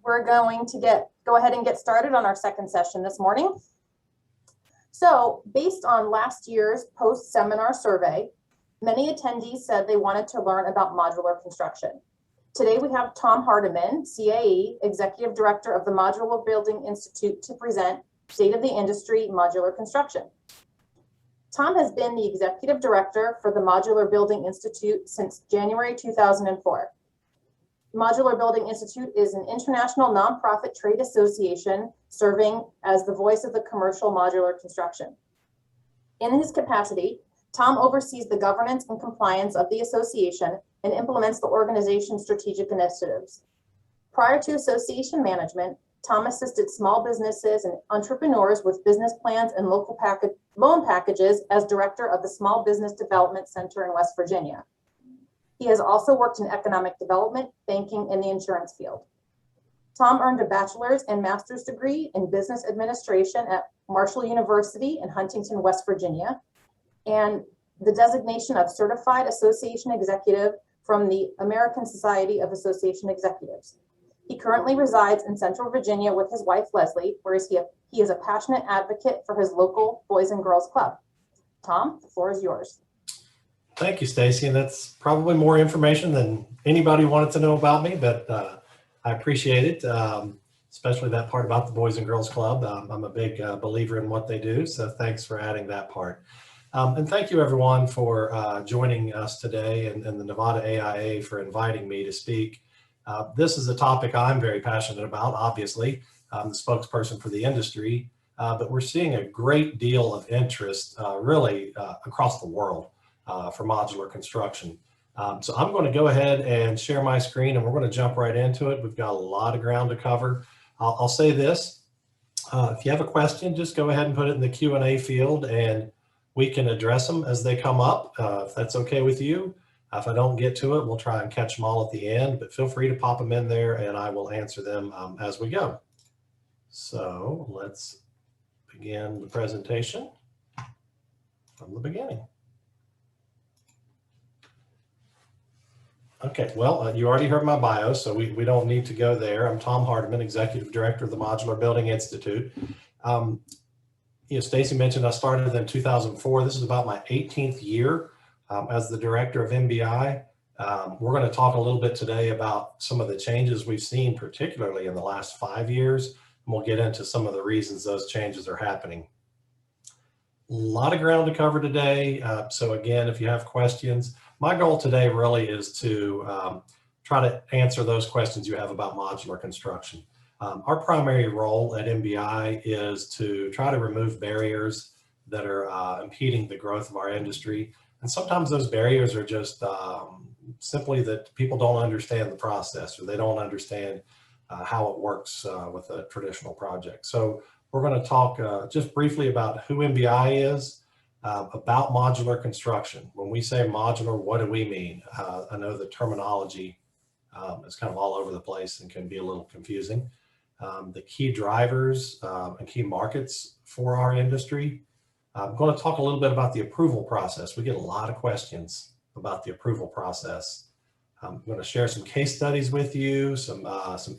We're going to go ahead and get started on our second session this morning. So based on last year's post-seminar survey, many attendees said they wanted to learn about modular construction. Today we have Tom Hardiman, CAE, Executive Director of the Modular Building Institute, to present State of the Industry Modular Construction. Tom has been the Executive Director for the Modular Building Institute since January 2004. Modular Building Institute is an international nonprofit trade association serving as the voice of the commercial modular construction. In his capacity, Tom oversees the governance and compliance of the association and implements the organization's strategic initiatives. Prior to association management, Tom assisted small businesses and entrepreneurs with business plans and local loan packages as director of the Small Business Development Center in West Virginia. He has also worked in economic development, banking, and the insurance field. Tom earned a bachelor's and master's degree in business administration at Marshall University in Huntington, West Virginia, and the designation of Certified Association Executive from the American Society of Association Executives. He currently resides in Central Virginia with his wife, Leslie, where he is a passionate advocate for his local Boys and Girls Club. Tom, the floor is yours. Thank you, Stacy. And that's probably more information than anybody wanted to know about me, but I appreciate it, especially that part about the Boys and Girls Club. I'm a big believer in what they do, so thanks for adding that part. And thank you, everyone, for joining us today and the Nevada AIA for inviting me to speak. This is a topic I'm very passionate about, obviously. I'm the spokesperson for the industry, but we're seeing a great deal of interest really across the world for modular construction. So I'm going to go ahead and share my screen and we're going to jump right into it. We've got a lot of ground to cover. I'll say this, if you have a question, just go ahead and put it in the Q&A field and we can address them as they come up, if that's okay with you. If I don't get to it, we'll try and catch them all at the end, but feel free to pop them in there and I will answer them as we go. So let's begin the presentation from the beginning. Okay, well, you already heard my bio, so we don't need to go there. I'm Tom Hardiman, Executive Director of the Modular Building Institute. Stacy mentioned I started in 2004. This is about my 18th year as the Director of MBI. We're going to talk a little bit today about some of the changes we've seen, particularly in the last 5 years, and we'll get into some of the reasons those changes are happening. A lot of ground to cover today, so again, if you have questions, my goal today really is to try to answer those questions you have about modular construction. Our primary role at MBI is to try to remove barriers that are impeding the growth of our industry. And sometimes those barriers are just simply that people don't understand the process or they don't understand how it works with a traditional project. So we're going to talk just briefly about who MBI is, about modular construction. When we say modular, what do we mean? I know the terminology is kind of all over the place and can be a little confusing. The key drivers and key markets for our industry. I'm going to talk a little bit about the approval process. We get a lot of questions about the approval process. I'm going to share some case studies with you, some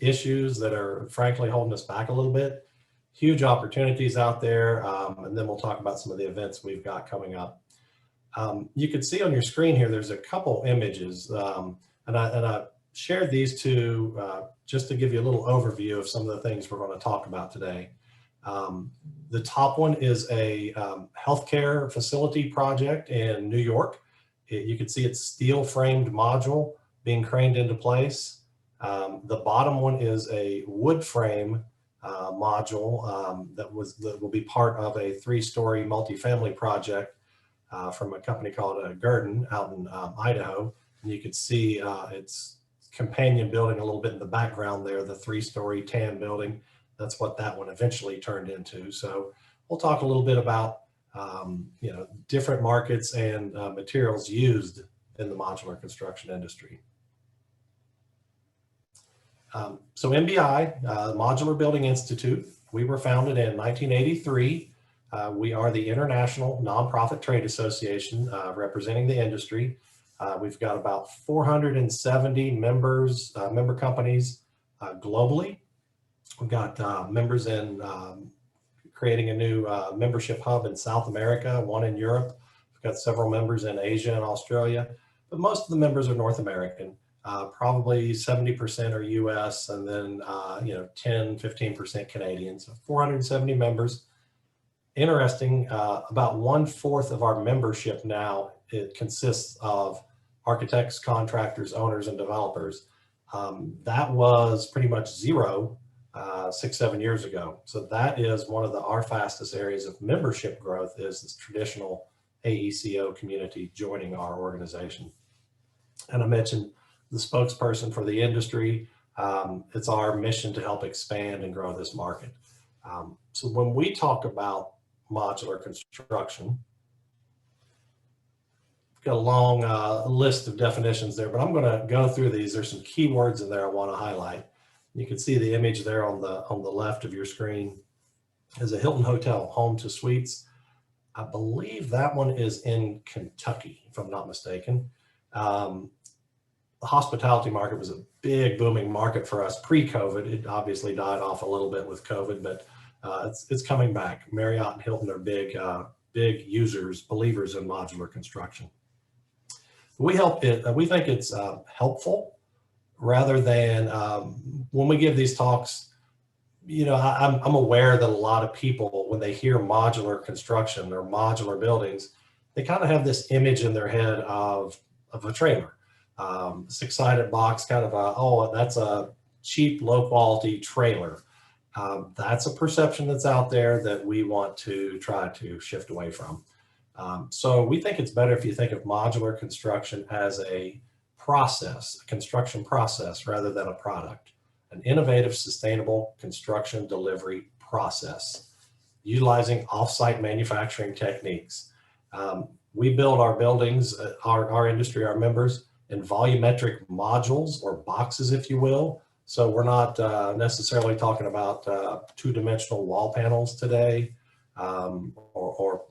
issues that are frankly holding us back a little bit. Huge opportunities out there, and then we'll talk about some of the events we've got coming up. You can see on your screen here, there's a couple images, and I shared these two just to give you a little overview of some of the things we're going to talk about today. The top one is a healthcare facility project in New York. You can see it's steel framed module being craned into place. The bottom one is a wood frame module that will be part of a 3-story multifamily project from a company called Gurdon out in Idaho. And you can see its companion building a little bit in the background there, the 3-story tan building. That's what that one eventually turned into. So we'll talk a little bit about different markets and materials used in the modular construction industry. So MBI, Modular Building Institute, we were founded in 1983. We are the international nonprofit trade association representing the industry. We've got about 470 members, member companies globally. We've got members in creating a new membership hub in South America, one in Europe. We've got several members in Asia and Australia, but most of the members are North American. Probably 70% are US, and then 10, 15% Canadian. So 470 members. Interesting, about 1/4 of our membership now, it consists of architects, contractors, owners, and developers. That was pretty much zero 6, 7 years ago. So that is one of our fastest areas of membership growth, is this traditional AECO community joining our organization. And I mentioned the spokesperson for the industry. It's our mission to help expand and grow this market. So when we talk about modular construction, we've got a long list of definitions there, but I'm going to go through these. There's some key words in there I want to highlight. You can see the image there on the left of your screen is a Hilton Hotel, home to suites. I believe that one is in Kentucky, if I'm not mistaken. The hospitality market was a big booming market for us pre-COVID. It obviously died off a little bit with COVID, but it's coming back. Marriott and Hilton are big users, believers in modular construction. We think it's helpful, rather than when we give these talks. I'm aware that a lot of people, when they hear modular construction or modular buildings, they kind of have this image in their head of a trailer, 6-sided box, kind of that's a cheap, low quality trailer. That's a perception that's out there that we want to try to shift away from. So we think it's better if you think of modular construction as a process, a construction process, rather than a product. An innovative, sustainable construction delivery process, utilizing off-site manufacturing techniques. We build our buildings, our industry, our members, in volumetric modules, or boxes, if you will. So we're not necessarily talking about two-dimensional wall panels today, or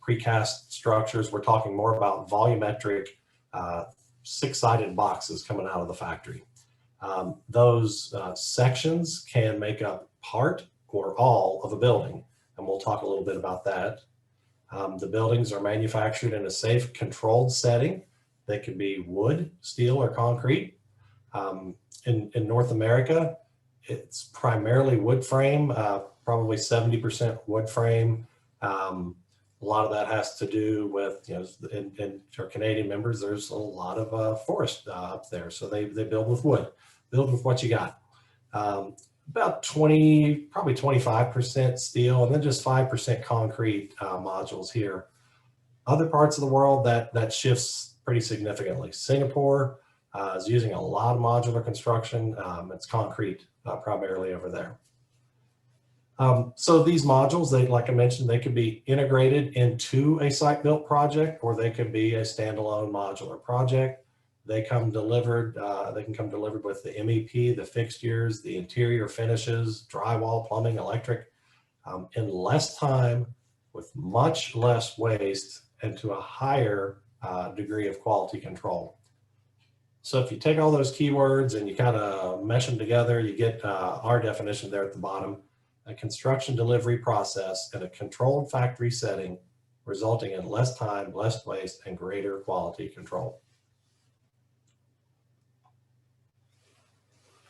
precast structures. We're talking more about volumetric 6-sided boxes coming out of the factory. Those sections can make up part or all of a building, and we'll talk a little bit about that. The buildings are manufactured in a safe, controlled setting. They can be wood, steel, or concrete. In North America, it's primarily wood frame, probably 70% wood frame. A lot of that has to do with, in our Canadian members, there's a lot of forest up there. So they build with wood, build with what you got. About probably 25% steel, and then just 5% concrete modules here. Other parts of the world, that shifts pretty significantly. Singapore is using a lot of modular construction. It's concrete primarily over there. So these modules, like I mentioned, they could be integrated into a site-built project, or they could be a standalone modular project. They come delivered. They can come delivered with the MEP, the fixtures, the interior finishes, drywall, plumbing, electric, in less time, with much less waste, and to a higher degree of quality control. So if you take all those keywords and you kind of mesh them together, you get our definition there at the bottom: a construction delivery process in a controlled factory setting, resulting in less time, less waste, and greater quality control.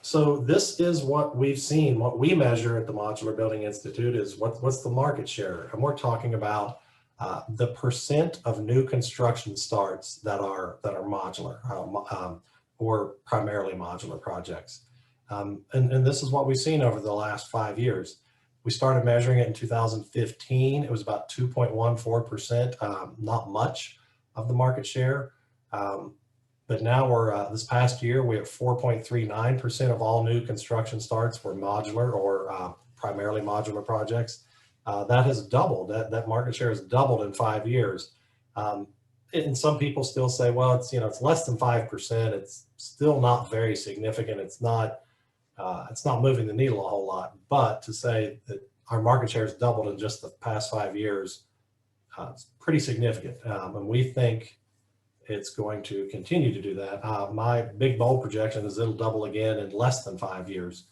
So this is what we've seen. What we measure at the Modular Building Institute is what's the market share, and we're talking about the percent of new construction starts that are modular, or primarily modular projects. And this is what we've seen over the last 5 years. We started measuring it in 2015. It was about 2.14%, not much of the market share. But now we're, this past year, we have 4.39% of all new construction starts were modular or primarily modular projects. That has doubled. That market share has doubled in 5 years. And some people still say, well, it's less than 5%. It's still not very significant. It's not moving the needle a whole lot. But to say that our market share has doubled in just the past 5 years, it's pretty significant. And we think it's going to continue to do that. My big bold projection is it'll double again in less than 5 years.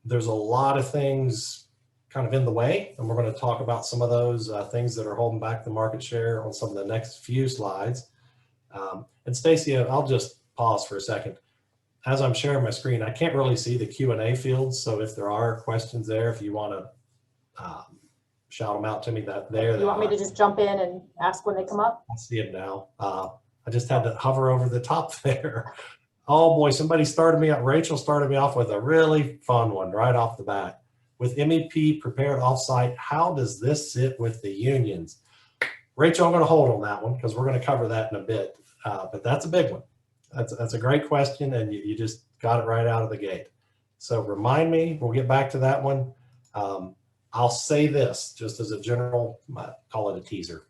There's a lot of things kind of in the way, and we're going to talk about some of those things that are holding back the market share on some of the next few slides. And Stacy, I'll just pause for a second. As I'm sharing my screen, I can't really see the Q&A field, so if there are questions there, if you want to shout them out to me, that there. You want me to just jump in and ask when they come up? I see them now. I just had to hover over the top there. Oh boy, somebody started me out. Rachel started me off with a really fun one right off the bat. With MEP prepared offsite, how does this sit with the unions? Rachel, I'm going to hold on that one because we're going to cover that in a bit. But that's a big one. That's a great question, and you just got it right out of the gate. So remind me, we'll get back to that one. I'll say this just as a general, call it a teaser.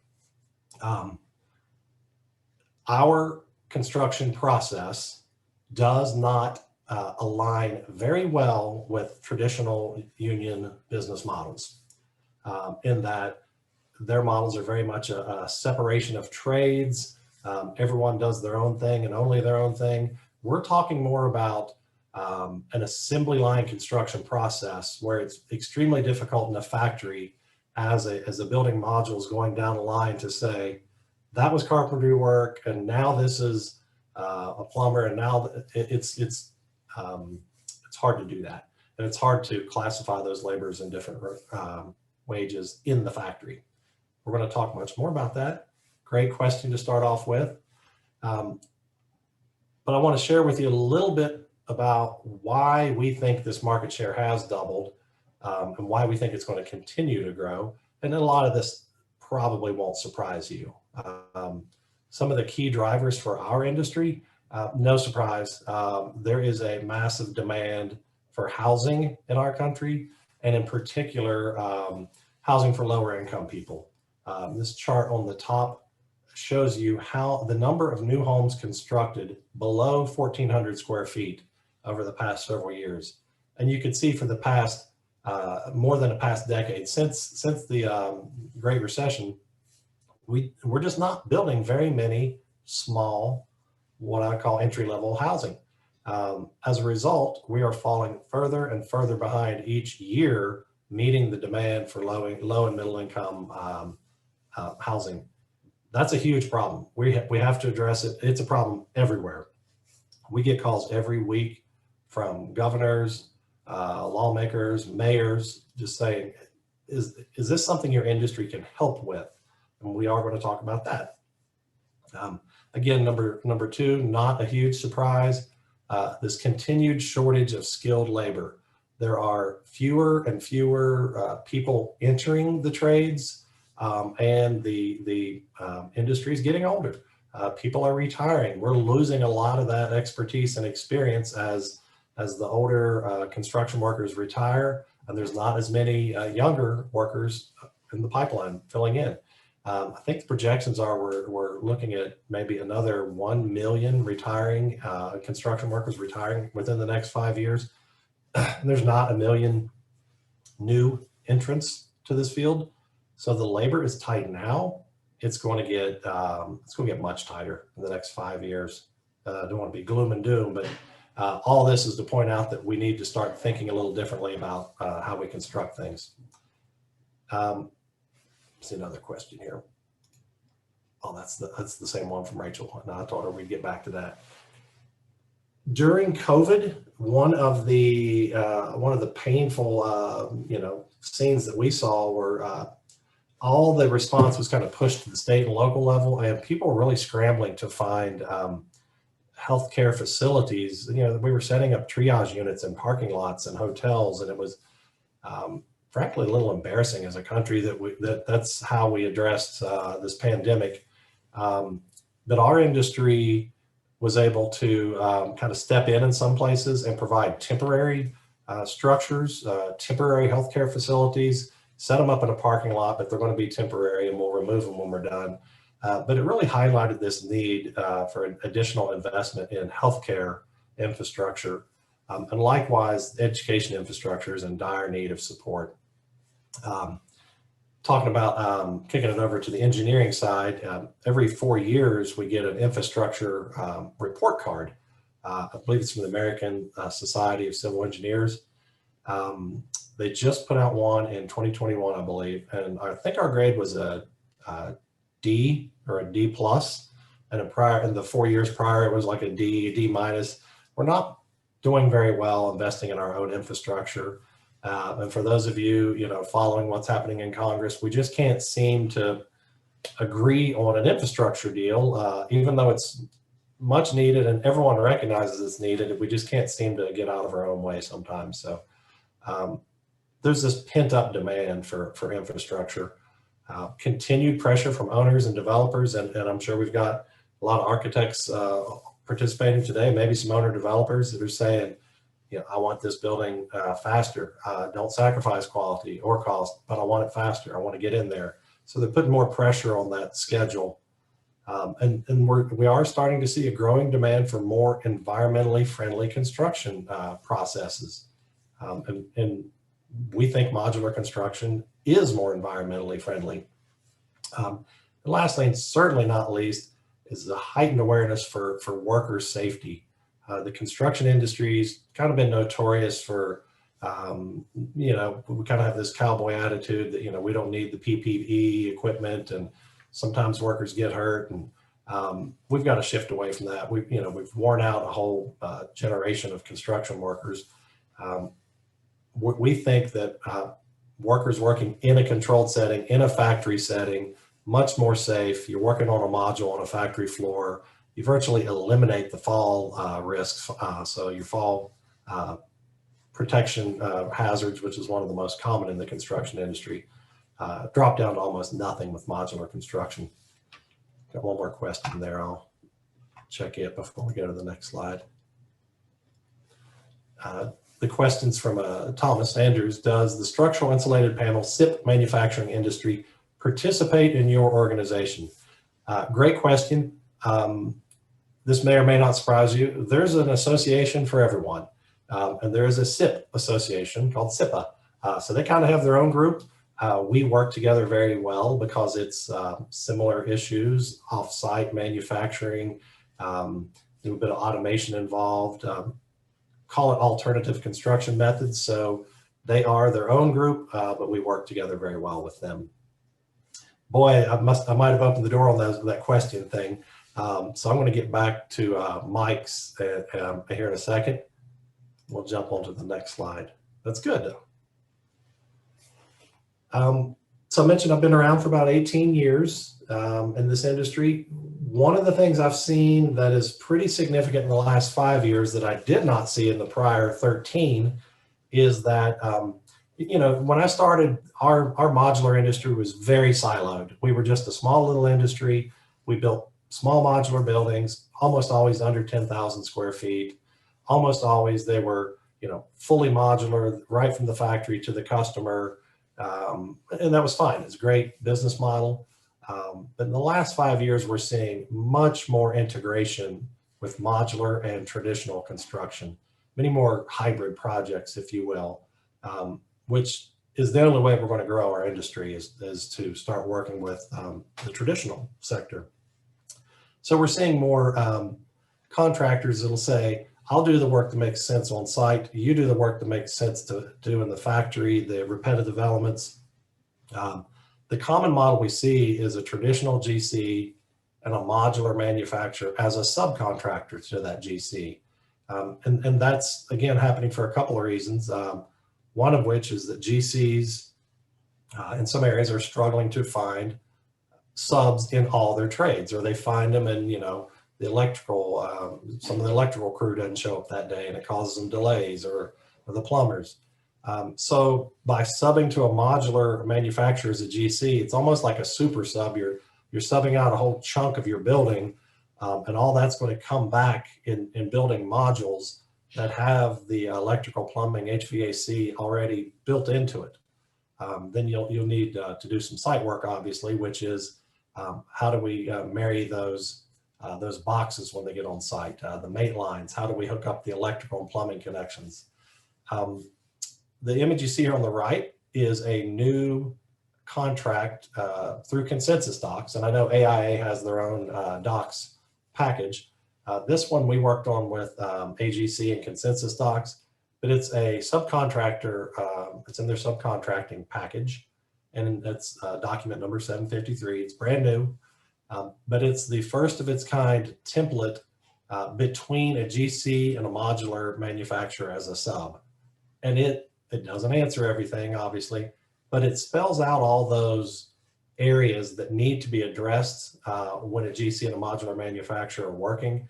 Our construction process does not align very well with traditional union business models, in that their models are very much a separation of trades. Everyone does their own thing and only their own thing. We're talking more about an assembly line construction process where it's extremely difficult in a factory as a building module is going down the line to say, that was carpentry work, and now this is a plumber, and now it's hard to do that. And it's hard to classify those laborers in different wages in the factory. We're going to talk much more about that. Great question to start off with. But I want to share with you a little bit about why we think this market share has doubled, and why we think it's going to continue to grow. And then a lot of this probably won't surprise you. Some of the key drivers for our industry, no surprise, there is a massive demand for housing in our country, and in particular, housing for lower income people. This chart on the top shows you how the number of new homes constructed below 1,400 square feet over the past several years. And you can see for the past, more than a past decade, since the Great Recession, we're just not building very many small, what I call entry-level housing. As a result, we are falling further and further behind each year, meeting the demand for low and middle income housing. That's a huge problem. We have to address it. It's a problem everywhere. We get calls every week from governors, lawmakers, mayors, just saying, is this something your industry can help with? And we are going to talk about that. Again, number two, not a huge surprise, this continued shortage of skilled labor. There are fewer and fewer people entering the trades, and the industry is getting older. People are retiring. We're losing a lot of that expertise and experience as the older construction workers retire, and there's not as many younger workers in the pipeline filling in. I think the projections are we're looking at maybe another 1 million retiring construction workers retiring within the next 5 years. There's not a million new entrants to this field, so the labor is tight now. It's going to get much tighter in the next 5 years. I don't want to be gloom and doom, but all this is to point out that we need to start thinking a little differently about how we construct things. See another question here. Oh, that's the same one from Rachel. No, I told her we'd get back to that. During COVID, one of the painful scenes that we saw were all the response was kind of pushed to the state and local level, and people were really scrambling to find healthcare facilities. We were setting up triage units in parking lots and hotels, and it was frankly a little embarrassing as a country that's how we addressed this pandemic. But our industry was able to kind of step in some places and provide temporary structures, temporary healthcare facilities, set them up in a parking lot, but they're going to be temporary and we'll remove them when we're done. But it really highlighted this need for an additional investment in healthcare infrastructure. And likewise, education infrastructure is in dire need of support. Talking about kicking it over to the engineering side, every 4 years we get an infrastructure report card. I believe it's from the American Society of Civil Engineers. They just put out one in 2021, I believe, and I think our grade was a D or a D plus, and in the 4 years prior, it was like a D minus. We're not doing very well investing in our own infrastructure. And for those of you, following what's happening in Congress, we just can't seem to agree on an infrastructure deal, even though it's much needed and everyone recognizes it's needed. We just can't seem to get out of our own way sometimes. So there's this pent up demand for infrastructure, continued pressure from owners and developers. And I'm sure we've got a lot of architects participating today, maybe some owner developers that are saying, I want this building faster. Don't sacrifice quality or cost, but I want it faster. I want to get in there. So they're putting more pressure on that schedule. And we are starting to see a growing demand for more environmentally friendly construction processes. And we think modular construction is more environmentally friendly. And lastly, and certainly not least, is the heightened awareness for worker safety. The construction industry's kind of been notorious for, we kind of have this cowboy attitude that, we don't need the PPE equipment, and sometimes workers get hurt, and we've got to shift away from that. We've worn out a whole generation of construction workers. We think that workers working in a controlled setting, in a factory setting, much more safe. You're working on a module on a factory floor. You virtually eliminate the fall risks. So your fall protection hazards, which is one of the most common in the construction industry, drop down to almost nothing with modular construction. Got one more question there. I'll check it before we go to the next slide. The question's from Thomas Andrews. Does the structural insulated panel SIP manufacturing industry participate in your organization? Great question. This may or may not surprise you. There's an association for everyone. And there is a SIP association called SIPA. So they kind of have their own group. We work together very well because it's similar issues, off-site manufacturing, a little bit of automation involved, call it alternative construction methods. So they are their own group, but we work together very well with them. Boy, I might have opened the door on that question thing. So I'm going to get back to Mike's here in a second. We'll jump on to the next slide. That's good. So I mentioned I've been around for about 18 years in this industry. One of the things I've seen that is pretty significant in the last 5 years that I did not see in the prior 13 is that, when I started, our modular industry was very siloed. We were just a small little industry. We built small modular buildings, almost always under 10,000 square feet. Almost always they were, fully modular right from the factory to the customer. And that was fine. It's a great business model. But in the last 5 years, we're seeing much more integration with modular and traditional construction, many more hybrid projects, if you will, which is the only way we're going to grow our industry is to start working with the traditional sector. So we're seeing more contractors that'll say, I'll do the work that makes sense on site. You do the work that makes sense to do in the factory, the repetitive elements. The common model we see is a traditional GC and a modular manufacturer as a subcontractor to that GC. And that's, again, happening for a couple of reasons. One of which is that GCs in some areas are struggling to find subs in all their trades, or they find them in, the electrical, some of the electrical crew doesn't show up that day and it causes them delays, or the plumbers. So by subbing to a modular manufacturer as a GC, it's almost like a super sub. You're subbing out a whole chunk of your building, and all that's going to come back in building modules that have the electrical, plumbing, HVAC already built into it. Then you'll need to do some site work, obviously, which is how do we marry those boxes when they get on site, the mate lines, how do we hook up the electrical and plumbing connections. The image you see here on the right is a new contract through consensus docs, and I know AIA has their own docs package. This one we worked on with AGC and consensus docs. but it's a subcontractor. It's in their subcontracting package, and it's document number 753. It's brand new, but it's the first of its kind template between a GC and a modular manufacturer as a sub. And it doesn't answer everything, obviously, but it spells out all those areas that need to be addressed when a GC and a modular manufacturer are working,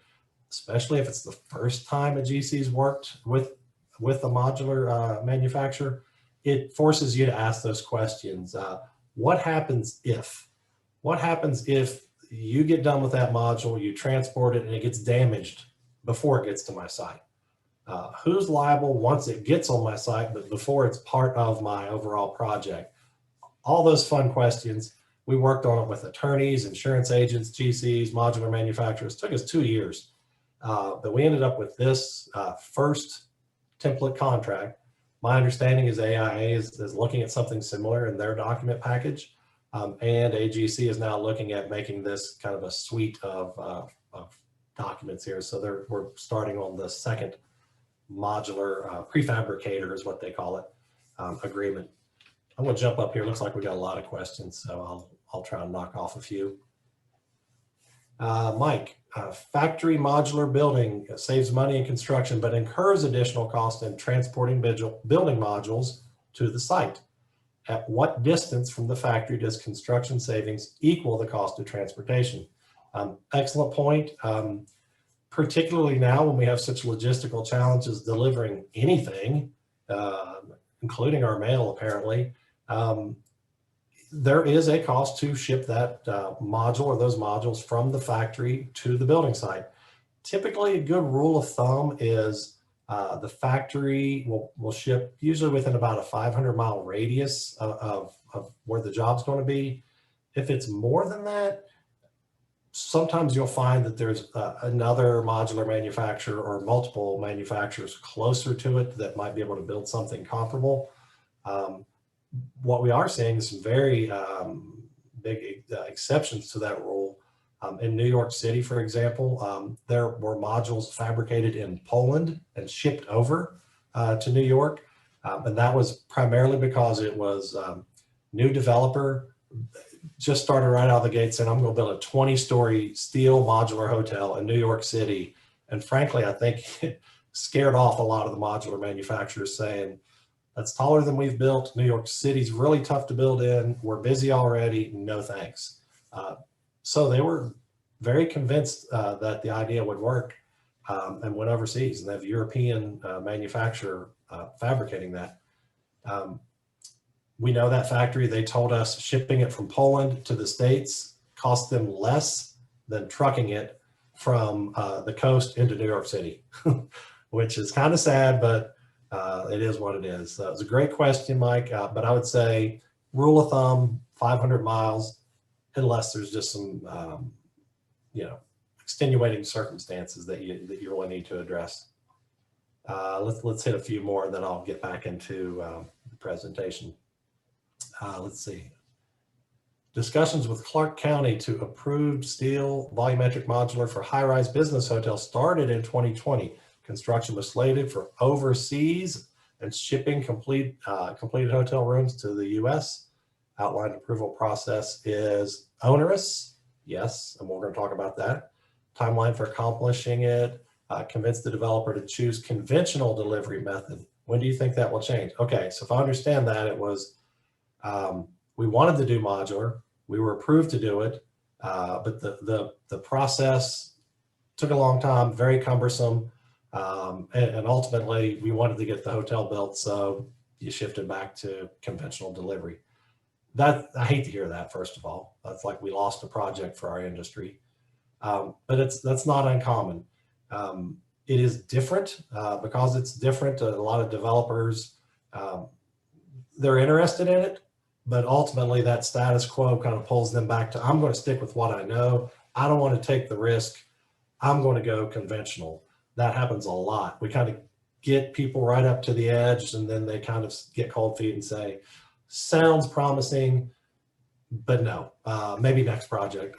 especially if it's the first time a GC's worked with a modular manufacturer. It forces you to ask those questions. What happens if? What happens if you get done with that module, you transport it, and it gets damaged before it gets to my site? Who's liable once it gets on my site, but before it's part of my overall project? All those fun questions. We worked on it with attorneys, insurance agents, GCs, modular manufacturers. It took us 2 years, but we ended up with this first template contract. My understanding is AIA is looking at something similar in their document package, and AGC is now looking at making this kind of a suite of documents here. So we're starting on the second modular prefabricator is what they call it, agreement. I'm going to jump up here. Looks like we got a lot of questions, so I'll try and knock off a few. Mike, factory modular building saves money in construction, but incurs additional cost in transporting building modules to the site. At what distance from the factory does construction savings equal the cost of transportation? Excellent point. Particularly now when we have such logistical challenges delivering anything, including our mail, apparently. There is a cost to ship that module or those modules from the factory to the building site. Typically, a good rule of thumb is the factory will ship usually within about a 500-mile radius of where the job's going to be. If it's more than that, sometimes you'll find that there's another modular manufacturer or multiple manufacturers closer to it that might be able to build something comparable. What we are seeing is some very big exceptions to that rule. In New York City, for example, there were modules fabricated in Poland and shipped over to New York. And that was primarily because it was new developer, just started right out of the gate saying, I'm going to build a 20-story steel modular hotel in New York City. And frankly, I think it scared off a lot of the modular manufacturers, saying, that's taller than we've built. New York City's really tough to build in. We're busy already. No thanks. So they were very convinced that the idea would work and went overseas, and they have a European manufacturer fabricating that. We know that factory. They told us shipping it from Poland to the States cost them less than trucking it from the coast into New York City, which is kind of sad, but it is what it is. So it was a great question, Mike, but I would say rule of thumb, 500 miles, unless there's just some, extenuating circumstances that you really need to address. Let's hit a few more, and then I'll get back into the presentation. Let's see. Discussions with Clark County to approved steel volumetric modular for high-rise business hotels started in 2020. Construction was slated for overseas and shipping completed hotel rooms to the U.S. Outlined approval process is onerous. Yes, and we're going to talk about that. Timeline for accomplishing it. Convince the developer to choose conventional delivery method. When do you think that will change? Okay, so if I understand that, it was we wanted to do modular. We were approved to do it, but the process took a long time, very cumbersome. And ultimately we wanted to get the hotel built, so you shifted back to conventional delivery. That, I hate to hear that, first of all. That's like we lost a project for our industry. But that's not uncommon. It is different because it's different. A lot of developers, they're interested in it, but ultimately that status quo kind of pulls them back to, I'm going to stick with what I know. I don't want to take the risk. I'm going to go conventional. That happens a lot. We kind of get people right up to the edge, and then they kind of get cold feet and say, sounds promising, but no, maybe next project.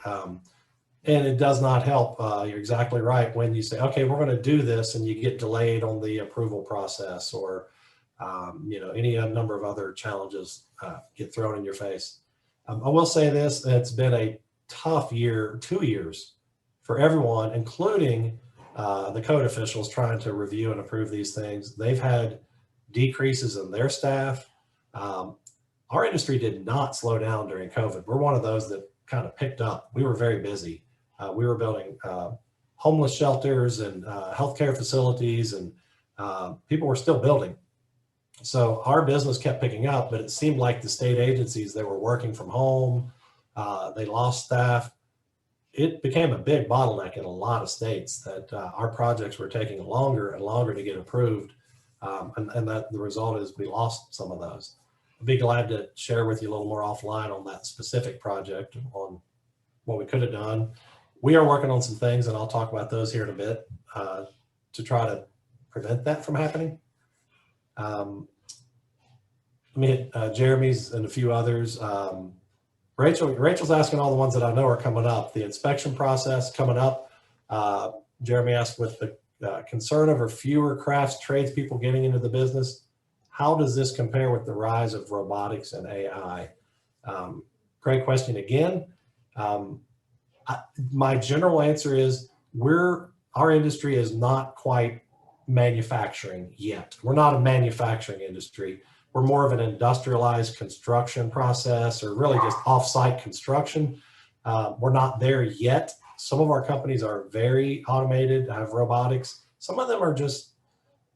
And it does not help. You're exactly right. When you say, okay, we're going to do this, and you get delayed on the approval process, or any number of other challenges get thrown in your face. I will say this, it's been a tough year, 2 years for everyone, including the code officials trying to review and approve these things. They've had decreases in their staff. Our industry did not slow down during COVID. We're one of those that kind of picked up. We were very busy. We were building homeless shelters and healthcare facilities, and people were still building. So our business kept picking up, but it seemed like the state agencies, they were working from home. They lost staff. It became a big bottleneck in a lot of states that our projects were taking longer and longer to get approved. And that the result is we lost some of those. I'd be glad to share with you a little more offline on that specific project, on what we could have done. We are working on some things, and I'll talk about those here in a bit to try to prevent that from happening. Let me hit Jeremy's and a few others. Rachel's asking all the ones that I know are coming up. The inspection process coming up. Jeremy asked, with the concern over fewer crafts tradespeople getting into the business, how does this compare with the rise of robotics and AI? Great question again. My general answer is our industry is not quite manufacturing yet. We're not a manufacturing industry. We're more of an industrialized construction process, or really just off-site construction. We're not there yet. Some of our companies are very automated, have robotics. Some of them are just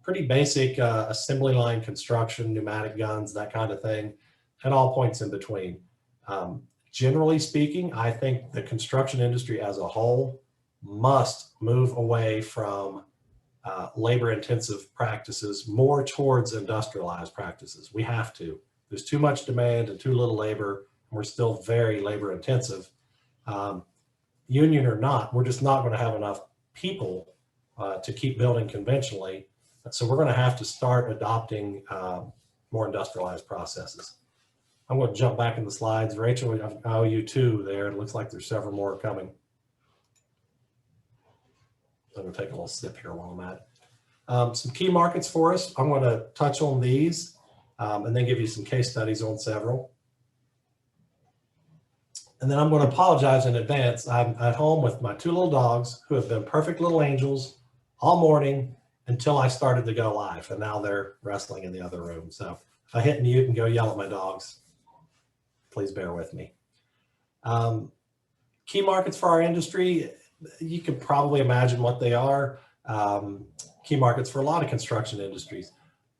pretty basic assembly line construction, pneumatic guns, that kind of thing, and all points in between. Generally speaking, I think the construction industry as a whole must move away from labor-intensive practices more towards industrialized practices. We have to. There's too much demand and too little labor, and we're still very labor-intensive. Union or not, we're just not going to have enough people to keep building conventionally. So we're going to have to start adopting more industrialized processes. I'm going to jump back in the slides. Rachel, I owe you two there. It looks like there's several more coming. I'm going to take a little sip here while I'm at it. Some key markets for us. I'm going to touch on these and then give you some case studies on several. And then I'm going to apologize in advance. I'm at home with my two little dogs who have been perfect little angels all morning until I started to go live. And now they're wrestling in the other room. So if I hit mute and go yell at my dogs, please bear with me. Key markets for our industry, you can probably imagine what they are. Key markets for a lot of construction industries.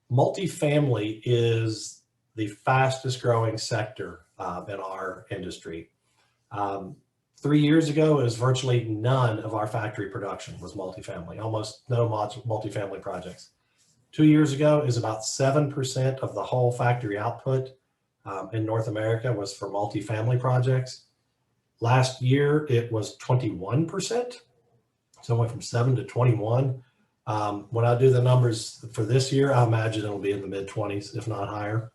Multifamily is the fastest growing sector in our industry. 3 years ago, it was virtually none of our factory production was multifamily, almost no multifamily projects. 2 years ago, it was about 7% of the whole factory output in North America was for multifamily projects. Last year, it was 21%. So it went from 7 to 21. When I do the numbers for this year, I imagine it'll be in the mid-20s, if not higher.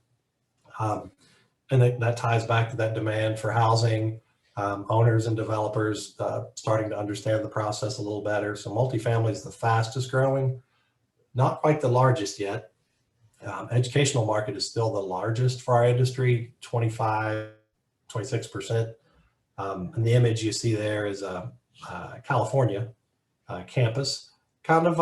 And that ties back to that demand for housing, owners and developers starting to understand the process a little better. So multifamily is the fastest growing, not quite the largest yet. Educational market is still the largest for our industry, 25, 26%. And the image you see there is a California campus, kind of,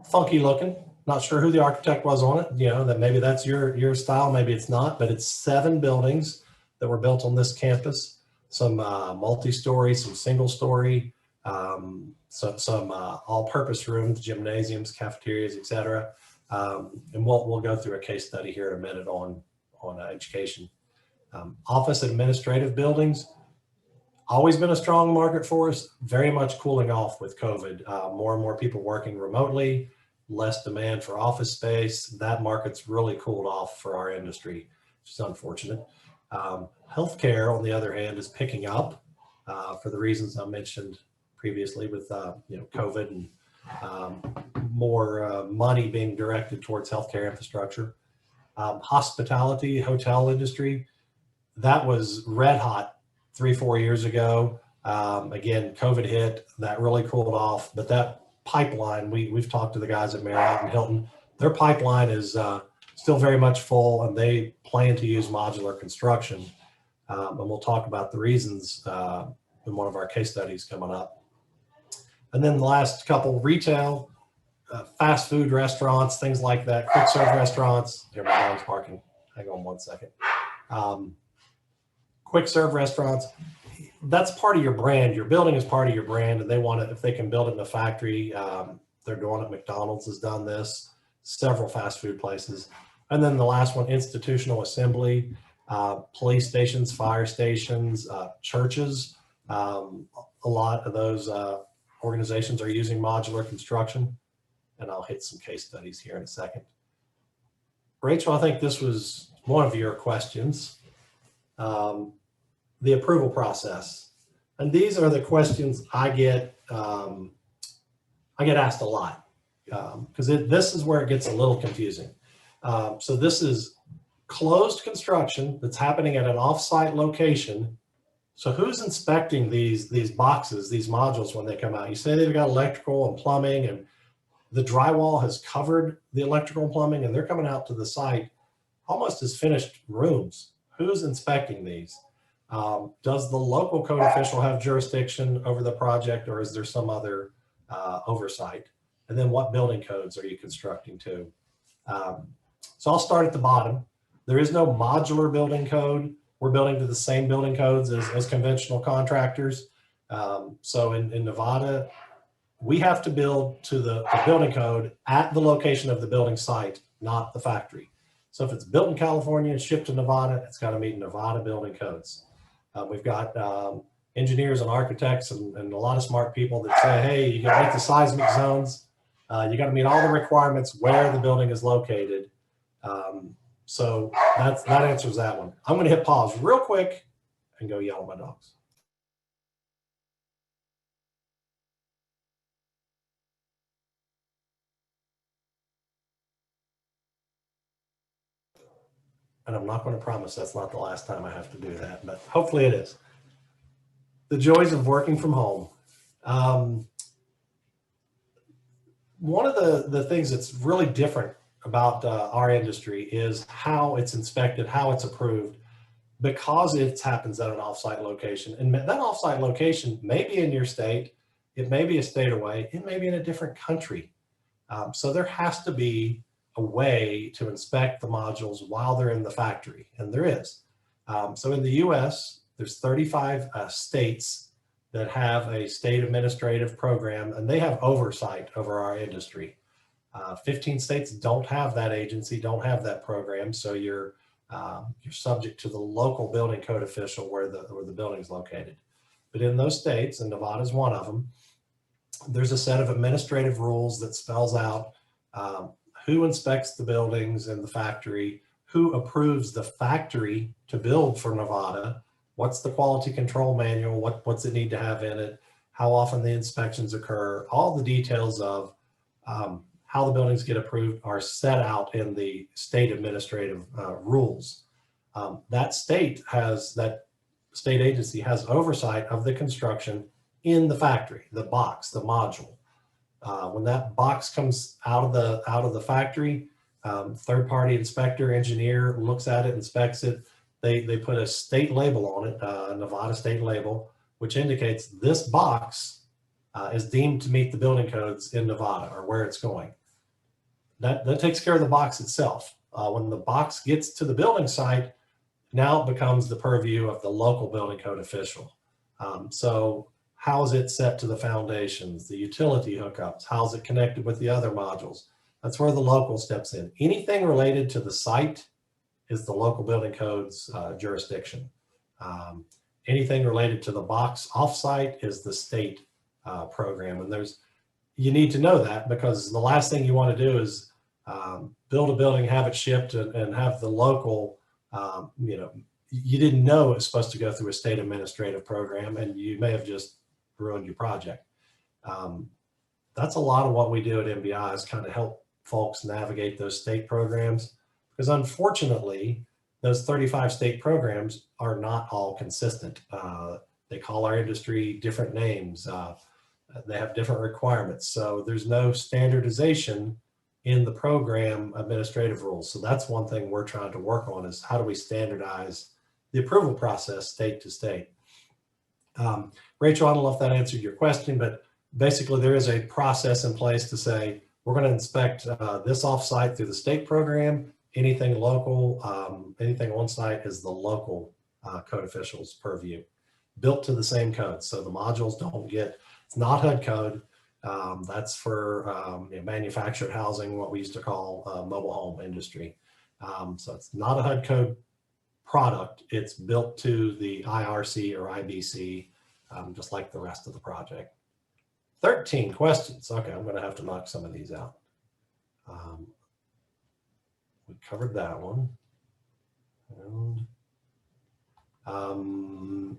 funky looking. Not sure who the architect was on it, that maybe that's your style, maybe it's not, but it's 7 buildings that were built on this campus. Some multi-story, some single-story, some all-purpose rooms, gymnasiums, cafeterias, etc. And we'll go through a case study here in a minute on education. Office administrative buildings, always been a strong market for us, very much cooling off with COVID. More and more people working remotely, less demand for office space. That market's really cooled off for our industry, which is unfortunate. Healthcare, on the other hand, is picking up for the reasons I mentioned previously with COVID and more money being directed towards healthcare infrastructure. Hospitality, hotel industry, that was red hot 3-4 years ago. Again, COVID hit, that really cooled off, but that pipeline, we've talked to the guys at Marriott and Hilton, their pipeline is still very much full, and they plan to use modular construction. And we'll talk about the reasons in one of our case studies coming up. And then the last couple, retail, fast food restaurants, things like that, quick serve restaurants. Here, my dog's barking. Hang on one second. Quick serve restaurants, that's part of your brand. Your building is part of your brand, and they want it, if they can build it in a factory, they're doing it. McDonald's has done this, several fast food places. And then the last one, institutional assembly, police stations, fire stations, churches. A lot of those organizations are using modular construction, and I'll hit some case studies here in a second. Rachel, I think this was one of your questions. The approval process. And these are the questions I get asked a lot, because this is where it gets a little confusing. So this is closed construction that's happening at an off-site location. So who's inspecting these boxes, these modules when they come out? You say they've got electrical and plumbing, and the drywall has covered the electrical and plumbing, and they're coming out to the site almost as finished rooms. Who's inspecting these? Does the local code official have jurisdiction over the project, or is there some other oversight? And then what building codes are you constructing to? So I'll start at the bottom. There is no modular building code. We're building to the same building codes as conventional contractors. So in Nevada, we have to build to the building code at the location of the building site, not the factory. So if it's built in California and shipped to Nevada, it's got to meet Nevada building codes. We've got engineers and architects and a lot of smart people that say, hey, you got to meet the seismic zones. You got to meet all the requirements where the building is located. So that answers that one. I'm going to hit pause real quick and go yell at my dogs. And I'm not going to promise that's not the last time I have to do that, but hopefully it is. The joys of working from home. One of the things that's really different about our industry is how it's inspected, how it's approved, because it happens at an offsite location. And that offsite location may be in your state, it may be a state away, it may be in a different country. So there has to be a way to inspect the modules while they're in the factory, and there is. So in the US, there's 35 states that have a state administrative program, and they have oversight over our industry. 15 states don't have that agency, don't have that program, so you're subject to the local building code official where the building is located. But in those states, and Nevada is one of them, there's a set of administrative rules that spells out who inspects the buildings in the factory, who approves the factory to build for Nevada, what's the quality control manual, what's it need to have in it, how often the inspections occur, all the details of how the buildings get approved are set out in the state administrative rules. That state agency has oversight of the construction in the factory, the box, the module. When that box comes out of the factory, third-party inspector, engineer looks at it, inspects it. They put a state label on it, a Nevada state label, which indicates this box is deemed to meet the building codes in Nevada or where it's going. That takes care of the box itself. When the box gets to the building site, now it becomes the purview of the local building code official. So how is it set to the foundations, the utility hookups? How is it connected with the other modules? That's where the local steps in. Anything related to the site is the local building code's jurisdiction. Anything related to the box offsite is the state program. And you need to know that, because the last thing you want to do is build a building, have it shipped, and have the local, you didn't know it was supposed to go through a state administrative program, and you may have just ruined your project. That's a lot of what we do at NBI, is kind of help folks navigate those state programs, because unfortunately, those 35 state programs are not all consistent. They call our industry different names. They have different requirements. So there's no standardization in the program administrative rules. So that's one thing we're trying to work on, is how do we standardize the approval process state to state. Rachel, I don't know if that answered your question, but basically there is a process in place to say, we're going to inspect this offsite through the state program. Anything local, anything on site is the local code officials' purview, built to the same code. So the modules don't get, it's not HUD code. That's for manufactured housing, what we used to call mobile home industry. So it's not a HUD code product. It's built to the IRC or IBC, just like the rest of the project. 13 questions. Okay, I'm going to have to knock some of these out. We covered that one. And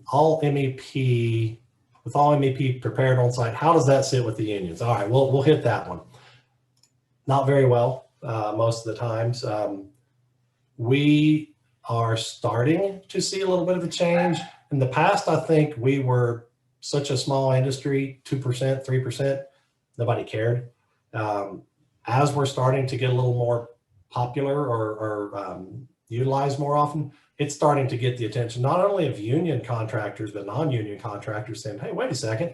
all MEP, with all MEP prepared on site, how does that sit with the unions? All right, we'll hit that one. Not very well most of the times. We are starting to see a little bit of a change. In the past, I think we were such a small industry, 2%, 3%, nobody cared. As we're starting to get a little more popular or utilized more often, it's starting to get the attention, not only of union contractors, but non-union contractors saying, hey, wait a second,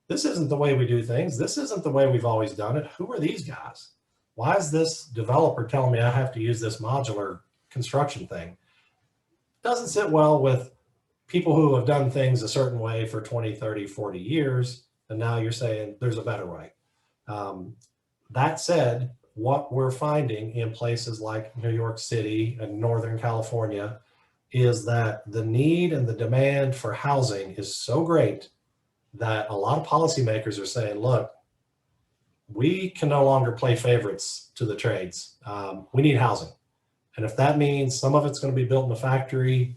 this isn't the way we do things. This isn't the way we've always done it. Who are these guys? Why is this developer telling me I have to use this modular construction thing? Doesn't sit well with people who have done things a certain way for 20, 30, 40 years. And now you're saying there's a better way. That said, what we're finding in places like New York City and Northern California is that the need and the demand for housing is so great that a lot of policymakers are saying, look, we can no longer play favorites to the trades. We need housing. And if that means some of it's going to be built in a factory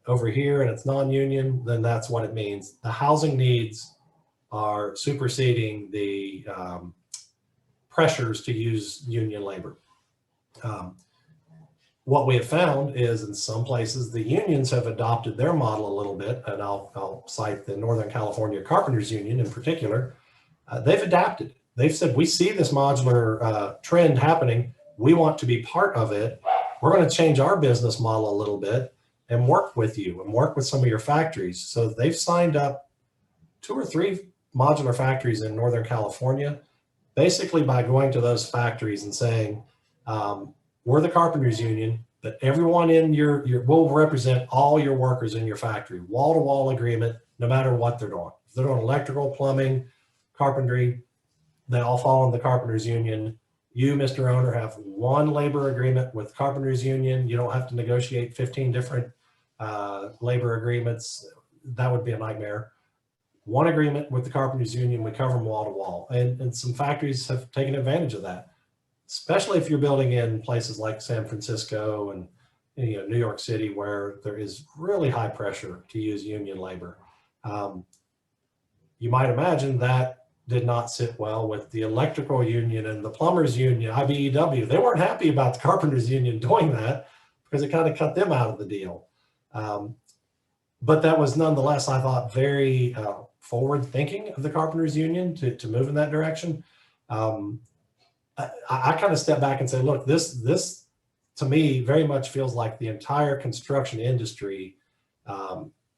over here and it's non-union, then that's what it means. The housing needs are superseding the pressures to use union labor. What we have found is in some places, the unions have adopted their model a little bit, and I'll cite the Northern California Carpenters Union in particular. They've adapted. They've said, we see this modular trend happening. We want to be part of it. We're going to change our business model a little bit and work with you and work with some of your factories. So they've signed up 2 or 3 modular factories in Northern California, basically by going to those factories and saying, we're the Carpenters Union, but everyone in we'll represent all your workers in your factory, wall-to-wall agreement, no matter what they're doing. If they're doing electrical, plumbing, carpentry, they all fall in the Carpenters Union. You, Mr. Owner, have one labor agreement with Carpenters Union. You don't have to negotiate 15 different labor agreements. That would be a nightmare. One agreement with the Carpenters Union, we cover them wall to wall. And some factories have taken advantage of that, especially if you're building in places like San Francisco and New York City, where there is really high pressure to use union labor. You might imagine that did not sit well with the electrical union and the plumbers union, IBEW. They weren't happy about the Carpenters Union doing that because it kind of cut them out of the deal. But that was nonetheless, I thought, very forward thinking of the Carpenters Union to move in that direction. I kind of step back and say, look, this to me very much feels like the entire construction industry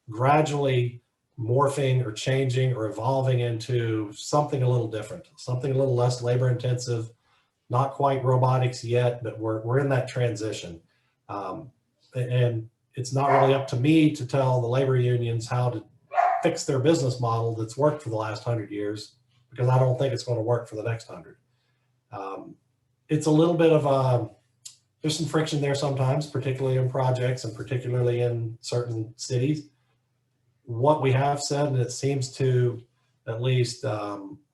gradually morphing or changing or evolving into something a little different, something a little less labor intensive, not quite robotics yet, but we're in that transition. And it's not really up to me to tell the labor unions how to fix their business model that's worked for the last 100 years, because I don't think it's going to work for the next 100. It's a little bit of there's some friction there sometimes, particularly in projects and particularly in certain cities. What we have said, and it seems to at least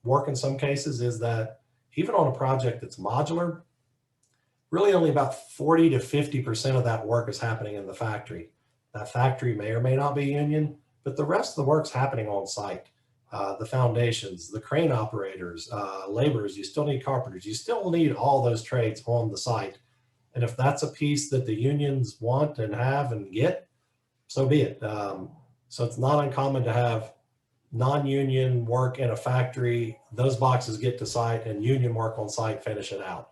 work in some cases, is that even on a project that's modular, really only about 40 to 50% of that work is happening in the factory. That factory may or may not be union, but the rest of the work's happening on site. The foundations, the crane operators, laborers, you still need carpenters, you still need all those trades on the site. And if that's a piece that the unions want and have and get, so be it. So it's not uncommon to have non-union work in a factory. Those boxes get to site and union work on site finish it out.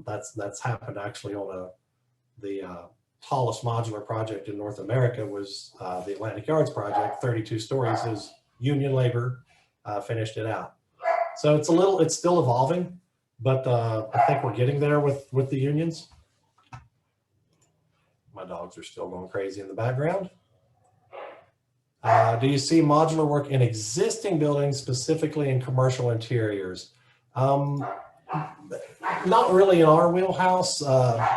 That's happened actually on the tallest modular project in North America was the Atlantic Yards project, 32 stories. Is union labor finished it out. So it's still evolving, but I think we're getting there with the unions. My dogs are still going crazy in the background. Do you see modular work in existing buildings, specifically in commercial interiors? Not really in our wheelhouse.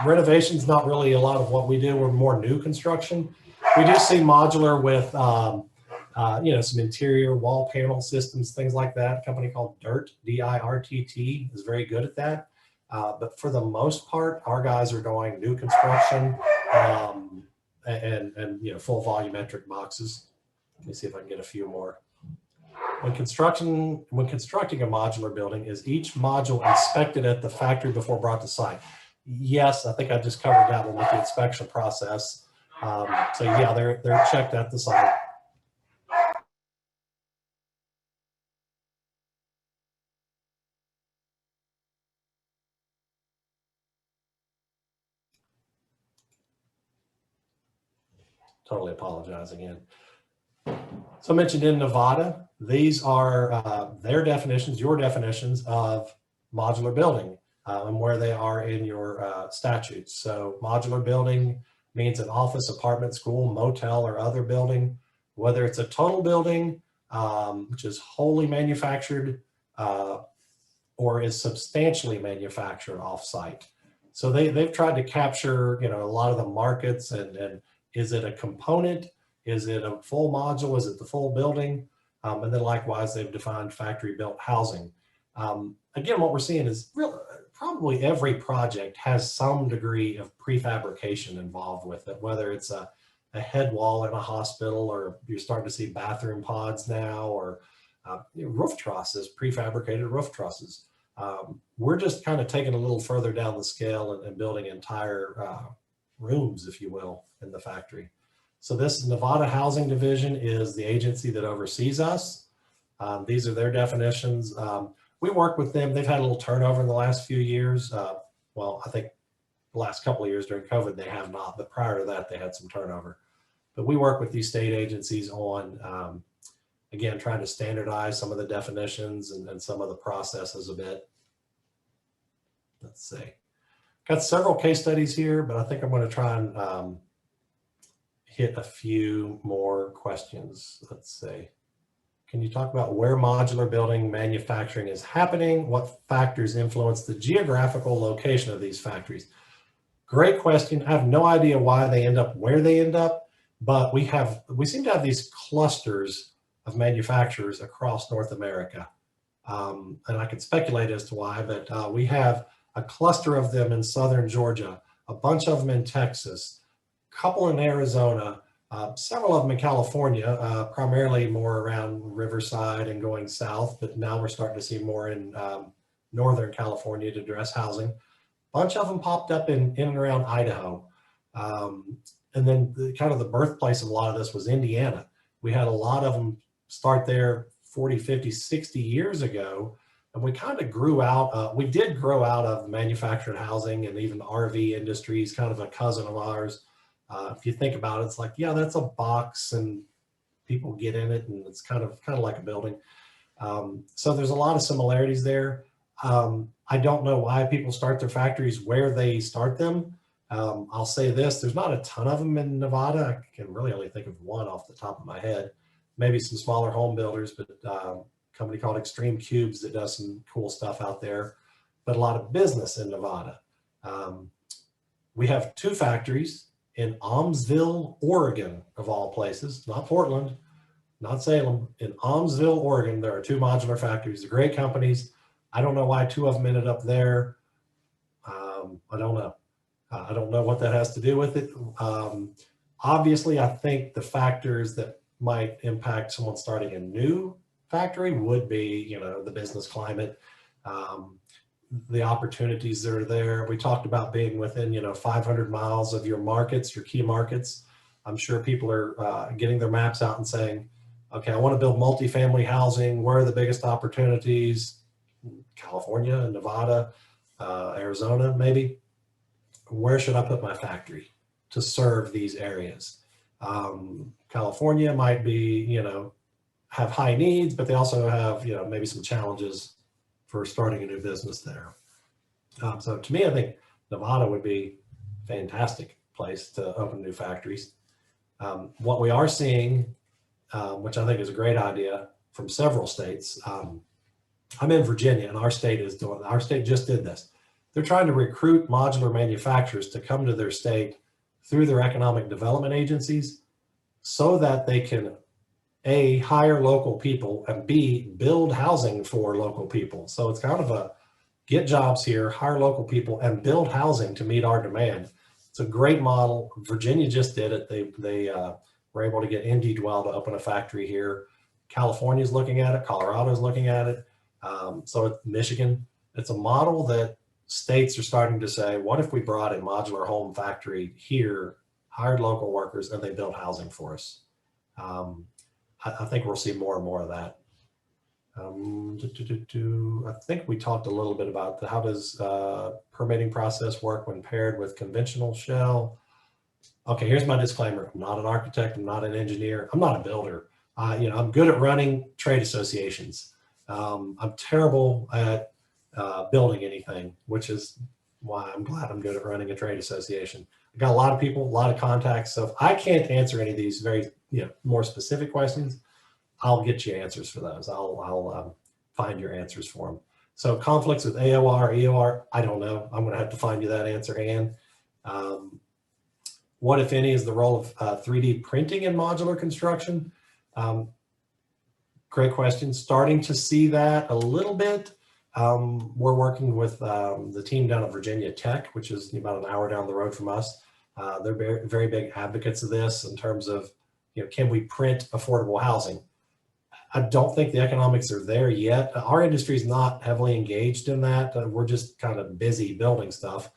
Renovations, not really a lot of what we do. We're more new construction. We do see modular with, some interior wall panel systems, things like that. A company called DIRTT, D-I-R-T-T, is very good at that. But for the most part, our guys are doing new construction and full volumetric boxes. Let me see if I can get a few more. When constructing a modular building, is each module inspected at the factory before brought to site? Yes, I think I just covered that one with the inspection process. So yeah, they're checked at the site. Totally apologize again. So I mentioned in Nevada, these are their definitions, your definitions of modular building and where they are in your statutes. So modular building means an office, apartment, school, motel, or other building, whether it's a total building, which is wholly manufactured or is substantially manufactured off-site. So they've tried to capture, a lot of the markets and is it a component? Is it a full module? Is it the full building? And then likewise, they've defined factory built housing. Again, what we're seeing is probably every project has some degree of prefabrication involved with it, whether it's a head wall in a hospital, or you're starting to see bathroom pods now, or roof trusses, prefabricated roof trusses. We're just kind of taking a little further down the scale and building entire rooms, if you will, in the factory. So this Nevada Housing Division is the agency that oversees us. These are their definitions. We work with them. They've had a little turnover in the last few years. Well, I think the last couple of years during COVID, they have not, but prior to that, they had some turnover. But we work with these state agencies on, again, trying to standardize some of the definitions and some of the processes a bit. Let's see. Got several case studies here, but I think I'm going to try and hit a few more questions. Let's see. Can you talk about where modular building manufacturing is happening? What factors influence the geographical location of these factories? Great question. I have no idea why they end up where they end up, but we seem to have these clusters of manufacturers across North America. And I could speculate as to why, but we have a cluster of them in southern Georgia, a bunch of them in Texas, a couple in Arizona, several of them in California, primarily more around Riverside and going south, but now we're starting to see more in Northern California to address housing. A bunch of them popped up in and around Idaho. And then kind of the birthplace of a lot of this was Indiana. We had a lot of them start there 40, 50, 60 years ago. And we kind of grew out, we did grow out of manufactured housing and even RV industries, kind of a cousin of ours. If you think about it, it's like, yeah, that's a box and people get in it and it's kind of like a building. So there's a lot of similarities there. I don't know why people start their factories where they start them. I'll say this, there's not a ton of them in Nevada. I can really only think of one off the top of my head, maybe some smaller home builders, but company called Extreme Cubes that does some cool stuff out there, but a lot of business in Nevada. We have two factories in Almsville, Oregon, of all places, not Portland, not Salem. In Almsville, Oregon, there are two modular factories, great companies. I don't know why two of them ended up there. I don't know. I don't know what that has to do with it. Obviously, I think the factors that might impact someone starting a new factory would be, the business climate, the opportunities that are there. We talked about being within, 500 miles of your markets, your key markets. I'm sure people are getting their maps out and saying, okay, I want to build multifamily housing. Where are the biggest opportunities? California, Nevada, Arizona, maybe. Where should I put my factory to serve these areas? California might be, have high needs, but they also have, maybe some challenges for starting a new business there. So to me, I think Nevada would be a fantastic place to open new factories. What we are seeing, which I think is a great idea from several states. I'm in Virginia, and our state just did this. They're trying to recruit modular manufacturers to come to their state through their economic development agencies so that they can A, hire local people, and B, build housing for local people. So it's kind of a get jobs here, hire local people, and build housing to meet our demand. It's a great model. Virginia just did it. They were able to get IndyDwell to open a factory here. California's looking at it. Colorado's looking at it. So Michigan, it's a model that states are starting to say, what if we brought a modular home factory here, hired local workers, and they built housing for us? I think we'll see more and more of that. I think we talked a little bit about how does permitting process work when paired with conventional shell. Okay, here's my disclaimer. I'm not an architect. I'm not an engineer. I'm not a builder. I'm good at running trade associations. I'm terrible at building anything, which is why I'm glad I'm good at running a trade association. I got a lot of people, a lot of contacts. So if I can't answer any of these very more specific questions, I'll get you answers for those. I'll find your answers for them. So conflicts with AOR, EOR, I don't know. I'm going to have to find you that answer, Ann. What, if any, is the role of 3D printing in modular construction? Great question. Starting to see that a little bit. We're working with the team down at Virginia Tech, which is about an hour down the road from us. They're very, very big advocates of this in terms of, can we print affordable housing? I don't think the economics are there yet. Our industry is not heavily engaged in that. We're just kind of busy building stuff.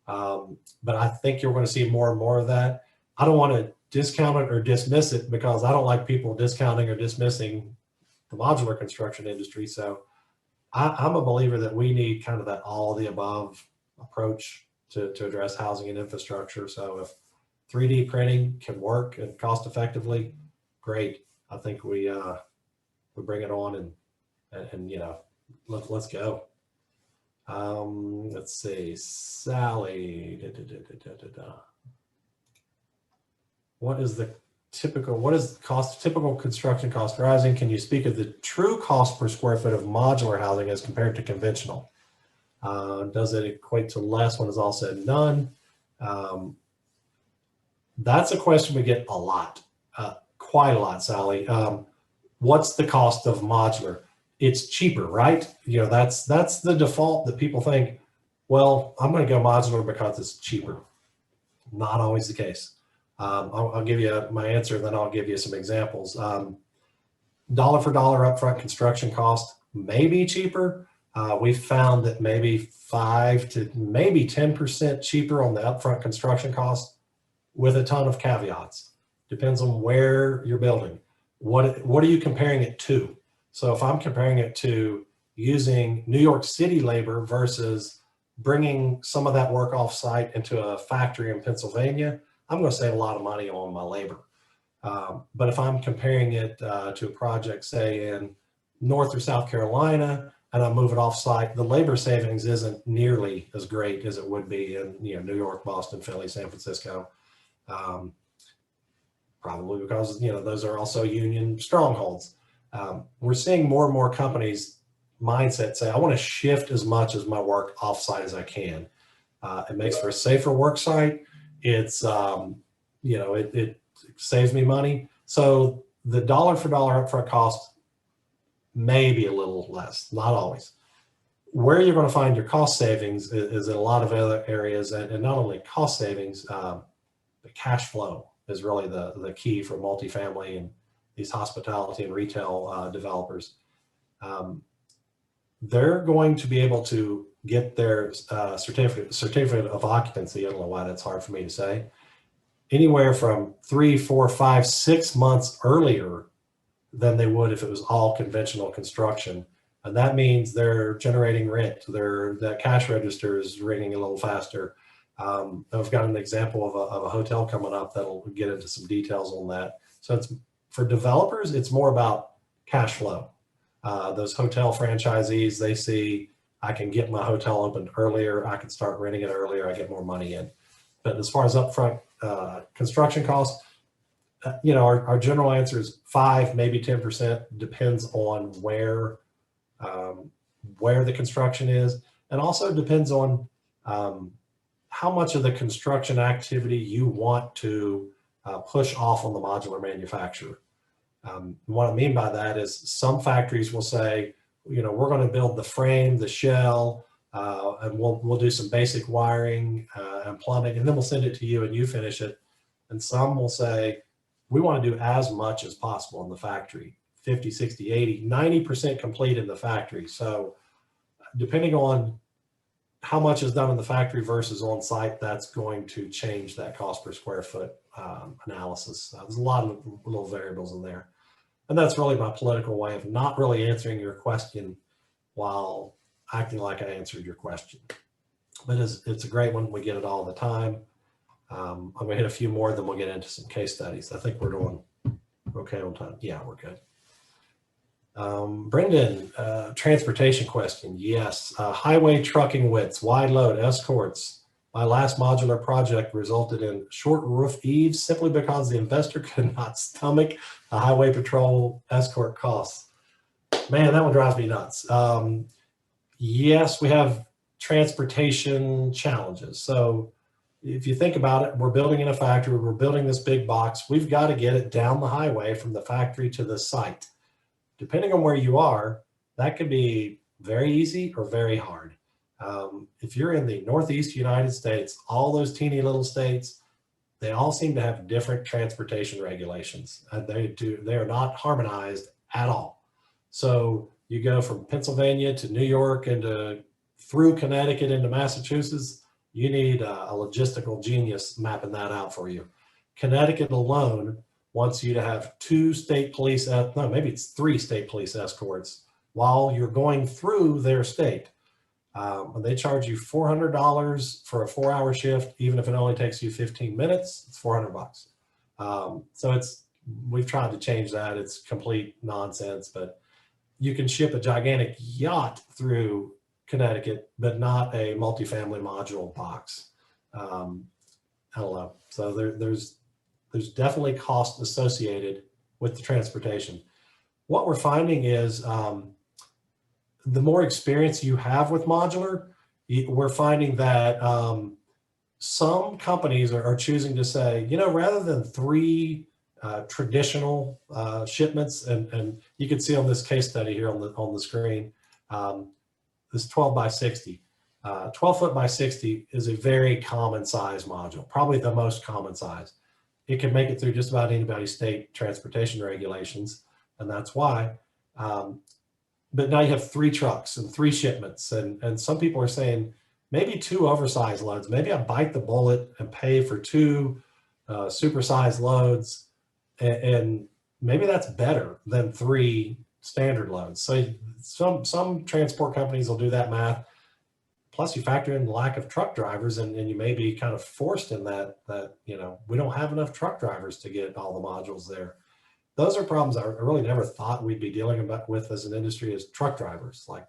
But I think you're going to see more and more of that. I don't want to discount it or dismiss it because I don't like people discounting or dismissing the modular construction industry. So I'm a believer that we need kind of that all of the above approach to address housing and infrastructure. So if 3D printing can work and cost effectively, great. I think we bring it on and let's go. Let's see, Sally. What is typical construction cost rising? Can you speak of the true cost per square foot of modular housing as compared to conventional? Does it equate to less when it's all said and done? That's a question we get a lot, quite a lot, Sally. What's the cost of modular? It's cheaper, right? That's the default that people think, well, I'm going to go modular because it's cheaper. Not always the case. I'll give you my answer, then I'll give you some examples. Dollar for dollar upfront construction cost may be cheaper. We've found that maybe 5 to maybe 10% cheaper on the upfront construction cost with a ton of caveats. Depends on where you're building. What are you comparing it to? So if I'm comparing it to using New York City labor versus bringing some of that work off site into a factory in Pennsylvania, I'm going to save a lot of money on my labor. But if I'm comparing it to a project, say in North or South Carolina, and I move it off site, the labor savings isn't nearly as great as it would be in New York, Boston, Philly, San Francisco. Probably because those are also union strongholds. We're seeing more and more companies mindset say, I want to shift as much as my work offsite as I can. It makes for a safer work site. It's it saves me money. So the dollar for dollar upfront cost may be a little less, not always. Where you're going to find your cost savings is in a lot of other areas, and not only cost savings, the cash flow is really the key for multifamily and these hospitality and retail developers. They're going to be able to get their certificate of occupancy. I don't know why that's hard for me to say. anywhere from 3, 4, 5, 6 months earlier than they would if it was all conventional construction. And that means they're generating rent. That cash register is ringing a little faster. I've got an example of a hotel coming up that'll get into some details on that. So it's for developers, it's more about cash flow. Those hotel franchisees, they see, I can get my hotel opened earlier, I can start renting it earlier, I get more money in. But as far as upfront construction costs, our general answer is 5, maybe 10%, depends on where the construction is, and also depends on how much of the construction activity you want to push off on the modular manufacturer. What I mean by that is some factories will say, we're going to build the frame, the shell, and we'll do some basic wiring and plumbing, and then we'll send it to you and you finish it. And some will say, we want to do as much as possible in the factory, 50, 60, 80, 90% complete in the factory. So depending on how much is done in the factory versus on site, that's going to change that cost per square foot analysis. There's a lot of little variables in there. And that's really my political way of not really answering your question while acting like I answered your question. But it's a great one. We get it all the time. I'm going to hit a few more, then we'll get into some case studies. I think we're doing okay on time. Yeah, we're good. Brendan, transportation question. Yes. Highway trucking widths, wide load, escorts. My last modular project resulted in short roof eaves simply because the investor could not stomach the highway patrol escort costs. Man, that one drives me nuts. Yes, we have transportation challenges. So if you think about it, we're building in a factory, we're building this big box, we've got to get it down the highway from the factory to the site. Depending on where you are, that could be very easy or very hard. If you're in the Northeast United States, all those teeny little states, they all seem to have different transportation regulations. They are not harmonized at all. So you go from Pennsylvania to New York and through Connecticut into Massachusetts, you need a logistical genius mapping that out for you. Connecticut alone wants you to have 2 state police, no, maybe it's 3 state police escorts while you're going through their state. They charge you $400 for a 4-hour shift, even if it only takes you 15 minutes, it's $400. So we've tried to change that. It's complete nonsense, but you can ship a gigantic yacht through Connecticut, but not a multifamily module box. I don't know. So there's definitely cost associated with the transportation. What we're finding is the more experience you have with modular, we're finding that some companies are choosing to say, rather than 3 traditional shipments, and you can see on this case study here on the screen, this 12 by 60. 12 foot by 60 is a very common size module, probably the most common size. It can make it through just about anybody's state transportation regulations, and that's why. But now you have 3 trucks and 3 shipments, and some people are saying maybe 2 oversized loads. Maybe I bite the bullet and pay for 2 supersized loads, and maybe that's better than 3 standard loads. So some transport companies will do that math. Plus you factor in the lack of truck drivers, and you may be kind of forced in that we don't have enough truck drivers to get all the modules there. Those are problems I really never thought we'd be dealing with as an industry, as truck drivers. Like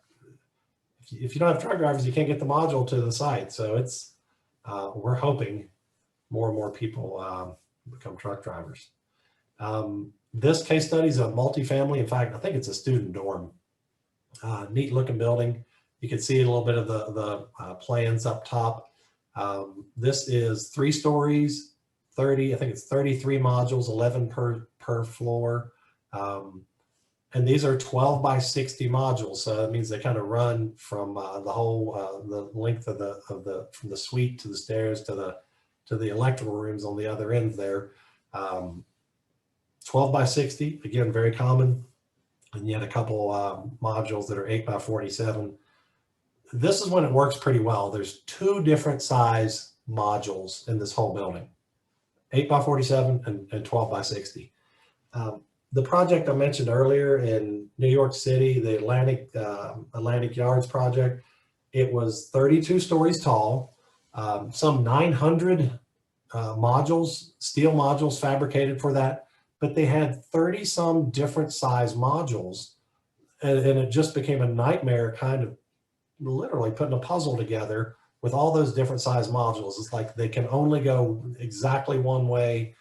if you don't have truck drivers, you can't get the module to the site. So we're hoping more and more people become truck drivers. This case study is a multifamily. In fact, I think it's a student dorm. Neat looking building. You can see a little bit of the plans up top. This is 3 stories, 30, I think it's 33 modules, 11 per floor. And these are 12 by 60 modules. So that means they kind of run from the whole, the length of from the suite to the stairs to the electrical rooms on the other end there. 12 by 60, again, very common. And yet a couple modules that are 8 by 47. This is when it works pretty well. There's 2 different size modules in this whole building. 8 by 47 and 12 by 60. The project I mentioned earlier in New York City, the Atlantic Yards project, it was 32 stories tall, some 900 modules, steel modules fabricated for that, but they had 30 some different size modules, and it just became a nightmare kind of literally putting a puzzle together with all those different size modules. It's like they can only go exactly one way,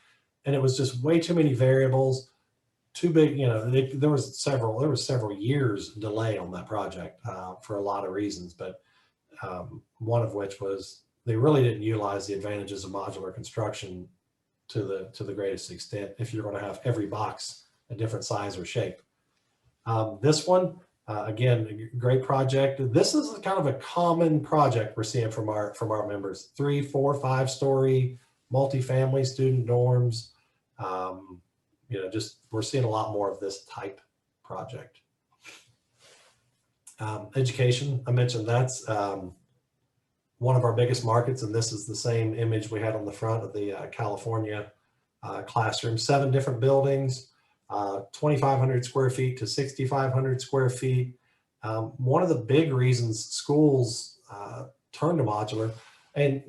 and it was just way too many variables, too big. You know, there was several years delay on that project for a lot of reasons, but one of which was they really didn't utilize the advantages of modular construction to the greatest extent if you're going to have every box a different size or shape. This one, again, a great project. This is kind of a common project we're seeing from our members: 3, 4, 5 story multifamily student dorms. You know, just we're seeing a lot more of this type project. Education, I mentioned that's one of our biggest markets, and this is the same image we had on the front of the California classroom. 7 different buildings, 2,500 square feet to 6,500 square feet. One of the big reasons schools turn to modular, and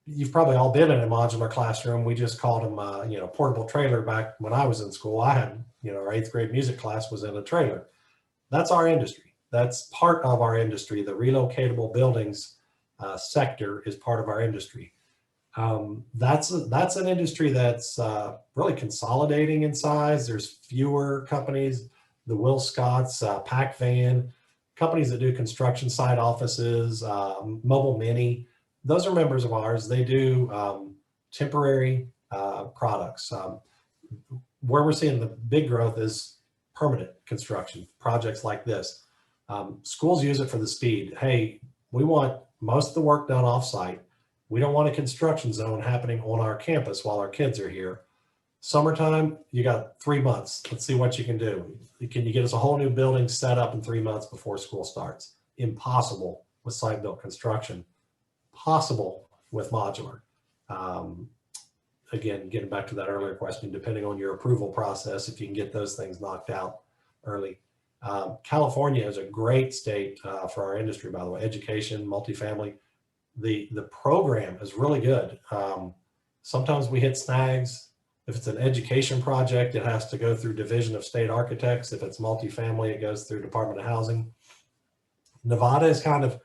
you've probably all been in a modular classroom. We just called them, you know, portable trailer back when I was in school. I had, you know, our 8th grade music class was in a trailer. That's our industry. That's part of our industry. The relocatable buildings sector is part of our industry. That's an industry that's really consolidating in size. There's fewer companies, the Will Scott's, Pac Van, companies that do construction site offices, Mobile Mini. Those are members of ours. They do temporary products. Where we're seeing the big growth is permanent construction projects like this. Schools use it for the speed. Hey, we want most of the work done off-site. We don't want a construction zone happening on our campus while our kids are here. Summertime, you got 3 months. Let's see what you can do. Can you get us a whole new building set up in 3 months before school starts? Impossible with site-built construction. Possible with modular. Again, getting back to that earlier question, depending on your approval process, if you can get those things knocked out early. California is a great state for our industry, by the way. Education, multifamily. The program is really good. Sometimes we hit snags. If it's an education project, it has to go through Division of State Architects. If it's multifamily, it goes through Department of Housing. Nevada is kind of,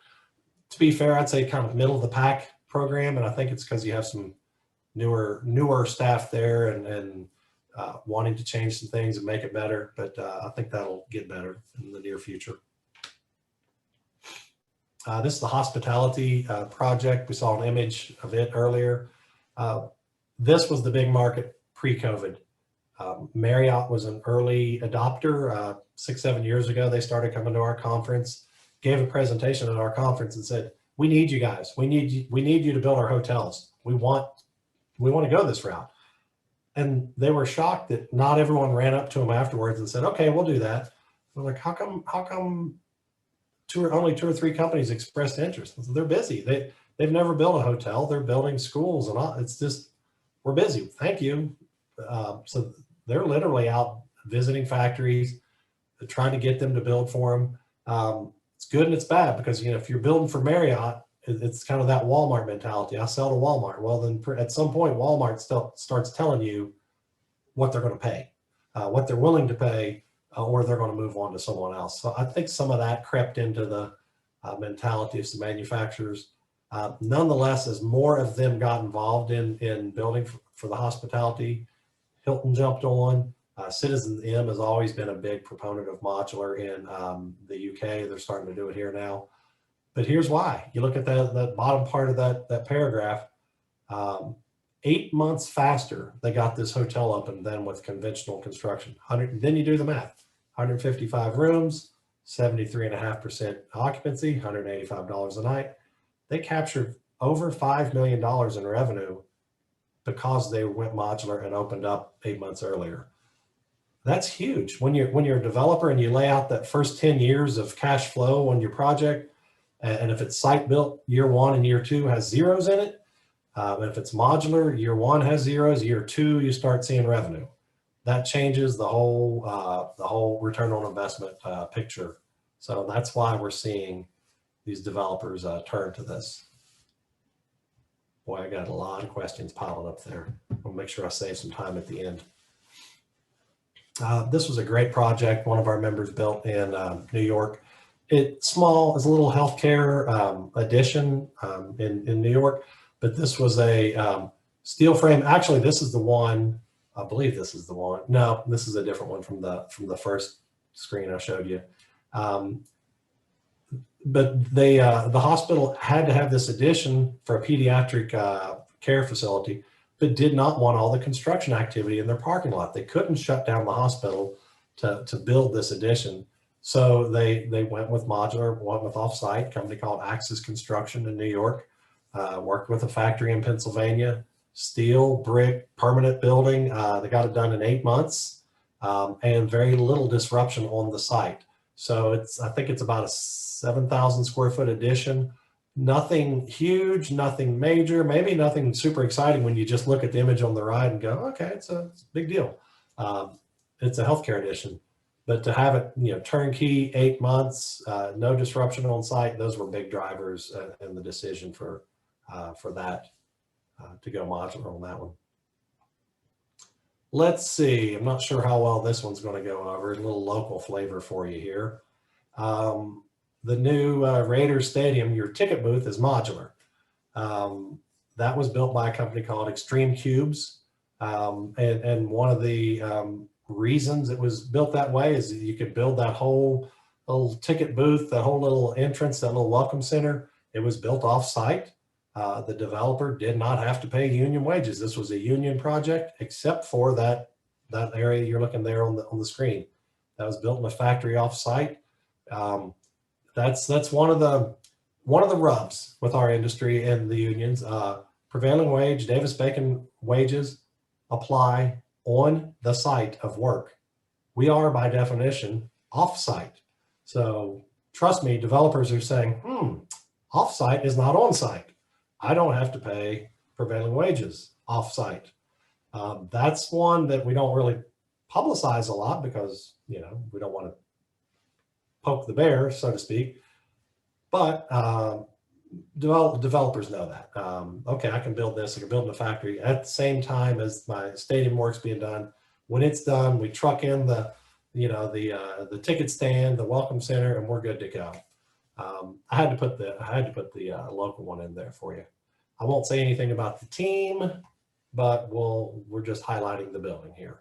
to be fair, I'd say kind of middle of the pack program, and I think it's because you have some newer staff there and wanting to change some things and make it better, but I think that'll get better in the near future. This is the hospitality project. We saw an image of it earlier. This was the big market pre-COVID. Marriott was an early adopter. 6-7 years ago, they started coming to our conference, gave a presentation at our conference and said, we need you guys. We need you to build our hotels. We want to go this route. And they were shocked that not everyone ran up to them afterwards and said, okay, we'll do that. They're like, how come only 2 or 3 companies expressed interest? They're busy. They've never built a hotel. They're building schools and all. It's just, we're busy. Thank you. So they're literally out visiting factories, trying to get them to build for them. It's good and it's bad because, you know, if you're building for Marriott, it's kind of that Walmart mentality. I sell to Walmart. Well, then at some point, Walmart starts telling you what they're going to pay, what they're willing to pay, or they're going to move on to someone else. So I think some of that crept into the mentality of some manufacturers. Nonetheless, as more of them got involved in building for the hospitality, Hilton jumped on. Citizens M has always been a big proponent of modular in the UK. They're starting to do it here now. But here's why. You look at that bottom part of that paragraph, 8 months faster they got this hotel open than with conventional construction. Then you do the math. 155 rooms, 73.5% occupancy, $185 a night. They captured over $5 million in revenue because they went modular and opened up 8 months earlier. That's huge. When you're a developer and you lay out that first 10 years of cash flow on your project, and if it's site built, year 1 and year 2 has zeros in it, If it's modular, year 1 has zeros, year 2 you start seeing revenue. That changes the whole return on investment picture. So that's why we're seeing these developers turn to this. Boy, I got a lot of questions piling up there. I'll make sure I save some time at the end. This was a great project one of our members built in New York. It's small, it's a little healthcare addition in New York, but this was a steel frame. Actually, this is the one, I believe this is the one. No, this is a different one from the first screen I showed you. But they, the hospital had to have this addition for a pediatric care facility, but did not want all the construction activity in their parking lot. They couldn't shut down the hospital to build this addition. So they went with modular, went with offsite, a company called Axis Construction in New York, worked with a factory in Pennsylvania, steel, brick, permanent building. They got it done in 8 months and very little disruption on the site. So I think it's about a 7,000 square foot addition. Nothing huge, nothing major, maybe nothing super exciting when you just look at the image on the right and go, okay, it's a big deal. It's a healthcare addition, but to have it, turnkey, 8 months, no disruption on site, those were big drivers in the decision for that, to go modular on that one. Let's see, I'm not sure how well this one's going to go over. A little local flavor for you here. The new Raiders Stadium, your ticket booth is modular. That was built by a company called Extreme Cubes. And one of the reasons it was built that way is that you could build that whole little ticket booth, that whole little entrance, that little welcome center. It was built off site. The developer did not have to pay union wages. This was a union project, except for that area you're looking there on the screen. That was built in a factory off site. That's one of the rubs with our industry and the unions. Prevailing wage, Davis-Bacon wages apply on the site of work. We are by definition off-site. So trust me, developers are saying, off-site is not on-site. I don't have to pay prevailing wages off-site. That's one that we don't really publicize a lot because, we don't want to poke the bear, so to speak. But developers know that. Okay, I can build this. I can build in a factory at the same time as my stadium work's being done. When it's done, we truck in the ticket stand, the welcome center, and we're good to go. I had to put the local one in there for you. I won't say anything about the team, but we're just highlighting the building here.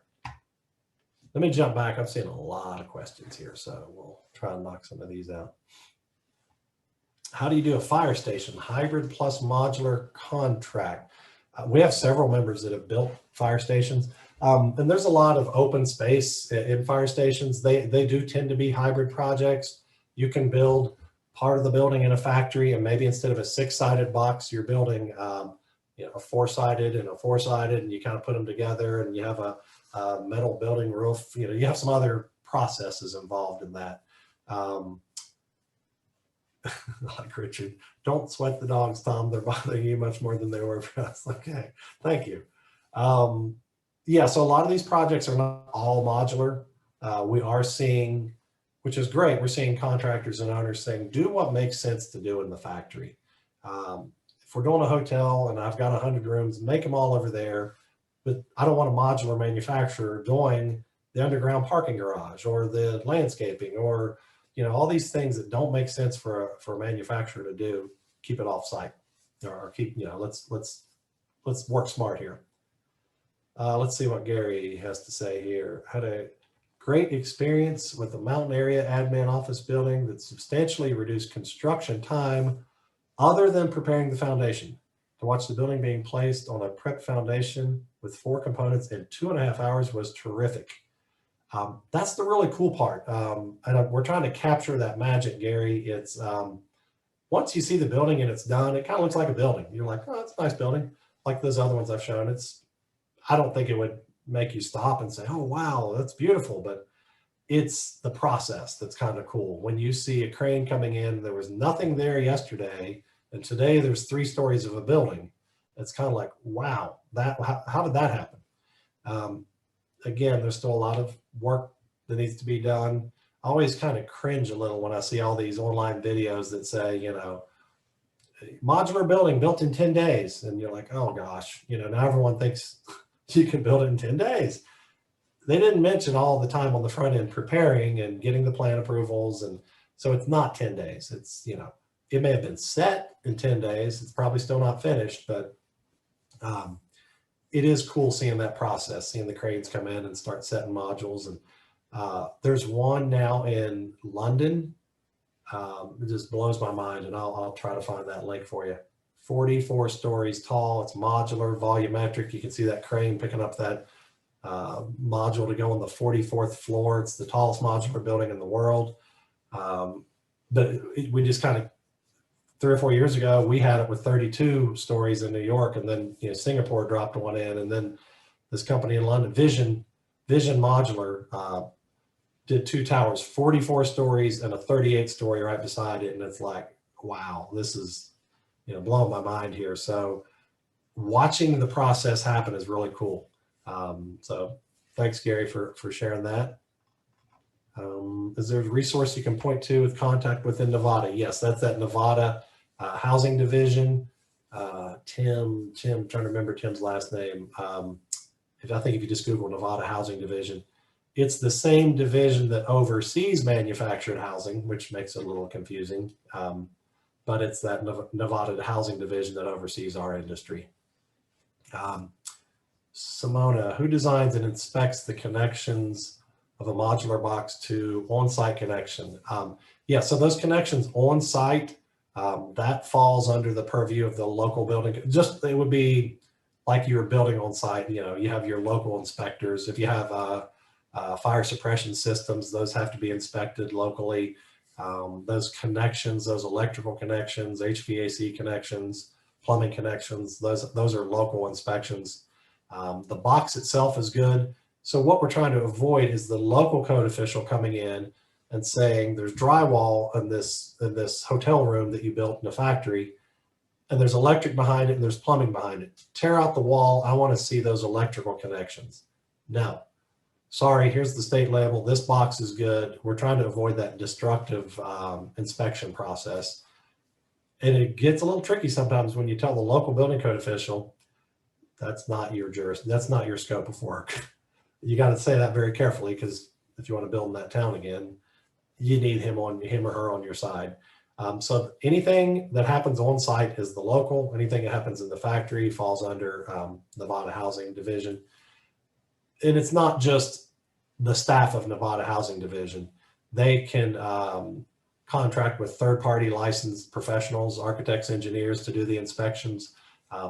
Let me jump back. I'm seeing a lot of questions here, so we'll try and knock some of these out. How do you do a fire station, hybrid plus modular contract? We have several members that have built fire stations, and there's a lot of open space in fire stations. They do tend to be hybrid projects. You can build part of the building in a factory, and maybe instead of a 6-sided box, you're building a 4-sided and a 4-sided, and you kind of put them together, and you have a metal building roof. You have some other processes involved in that. Like Richard, don't sweat the dogs, Tom. They're bothering you much more than they were for us. Okay, thank you. Yeah, so a lot of these projects are not all modular. We are seeing, which is great, we're seeing contractors and owners saying, do what makes sense to do in the factory. If we're doing a hotel and I've got 100 rooms, make them all over there. But I don't want a modular manufacturer doing the underground parking garage or the landscaping or all these things that don't make sense for a manufacturer to do. Keep it off site, or keep let's work smart here. Let's see what Gary has to say here. Had a great experience with the mountain area admin office building that substantially reduced construction time other than preparing the foundation. To watch the building being placed on a prep foundation with 4 components in 2.5 hours was terrific. That's the really cool part. And we're trying to capture that magic, Gary. It's once you see the building and it's done, it kind of looks like a building. You're like, oh, that's a nice building. Like those other ones I've shown. I don't think it would make you stop and say, oh, wow, that's beautiful. But it's the process that's kind of cool. When you see a crane coming in, there was nothing there yesterday, and today there's 3 stories of a building. It's kind of like, wow, how did that happen? Again, there's still a lot of work that needs to be done. I always kind of cringe a little when I see all these online videos that say, you know, modular building built in 10 days. And you're like, oh gosh, you know, now everyone thinks you can build it in 10 days. They didn't mention all the time on the front end preparing and getting the plan approvals. And so it's not 10 days. It's, you know, it may have been set in 10 days. It's probably still not finished, but it is cool seeing that process, seeing the cranes come in and start setting modules. And there's one now in London. It just blows my mind, and I'll try to find that link for you. 44 stories tall. It's modular, volumetric. You can see that crane picking up that module to go on the 44th floor. It's the tallest modular building in the world. But we just kind of 3 or 4 years ago, we had it with 32 stories in New York, and then, you know, Singapore dropped one in, and then this company in London, Vision Modular, did 2 towers, 44 stories and a 38-story right beside it. And it's like, wow, this is, you know, blowing my mind here. So watching the process happen is really cool. So thanks, Gary, for sharing that. Is there a resource you can point to with contact within Nevada? Yes, that's that Nevada Housing Division. Tim, trying to remember Tim's last name. I think if you just Google Nevada Housing Division, it's the same division that oversees manufactured housing, which makes it a little confusing. But it's that Nevada Housing Division that oversees our industry. Simona, who designs and inspects the connections of a modular box to on-site connection? Yeah, so those connections on-site, that falls under the purview of the local building. Just, it would be like you're building on-site, you know, you have your local inspectors. If you have fire suppression systems, those have to be inspected locally. Those connections, those electrical connections, HVAC connections, plumbing connections, those are local inspections. The box itself is good. So what we're trying to avoid is the local code official coming in and saying there's drywall in this hotel room that you built in a factory, and there's electric behind it and there's plumbing behind it. Tear out the wall. I want to see those electrical connections. No, sorry, here's the state label. This box is good. We're trying to avoid that destructive inspection process. And it gets a little tricky sometimes when you tell the local building code official, that's not your that's not your scope of work. You got to say that very carefully, because if you want to build in that town again, you need him or her on your side. So anything that happens on site is the local. Anything that happens in the factory falls under Nevada Housing Division. And it's not just the staff of Nevada Housing Division. They can contract with third-party licensed professionals, architects, engineers to do the inspections.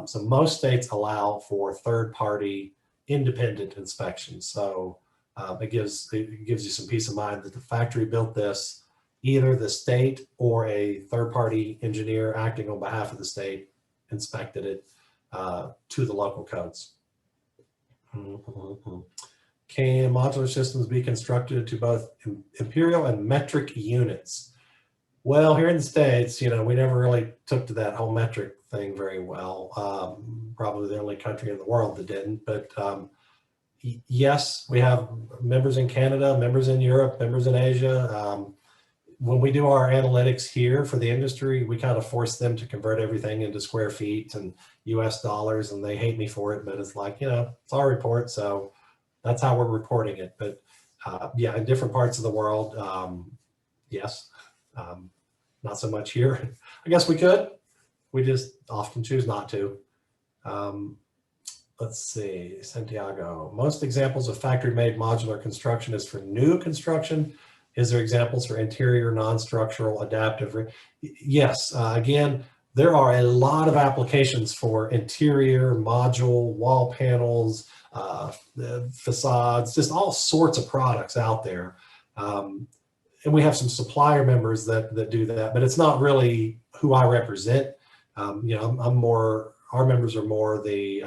So most states allow for third-party independent inspections. So it gives you some peace of mind that the factory built this. Either the state or a third-party engineer acting on behalf of the state inspected it to the local codes. Can modular systems be constructed to both imperial and metric units? Well, here in the States, you know, we never really took to that whole metric thing very well. Probably the only country in the world that didn't, but yes, we have members in Canada, members in Europe, members in Asia. When we do our analytics here for the industry, we kind of force them to convert everything into square feet and US dollars, and they hate me for it, but it's like, you know, it's our report, so that's how we're reporting it. But yeah, in different parts of the world, yes, not so much here. I guess we could, we just often choose not to. Let's see, Santiago, most examples of factory-made modular construction is for new construction. Is there examples for interior, non-structural, adaptive? Yes, again, there are a lot of applications for interior, module, wall panels, facades, just all sorts of products out there. And we have some supplier members that do that, but it's not really who I represent. You know, our members are more the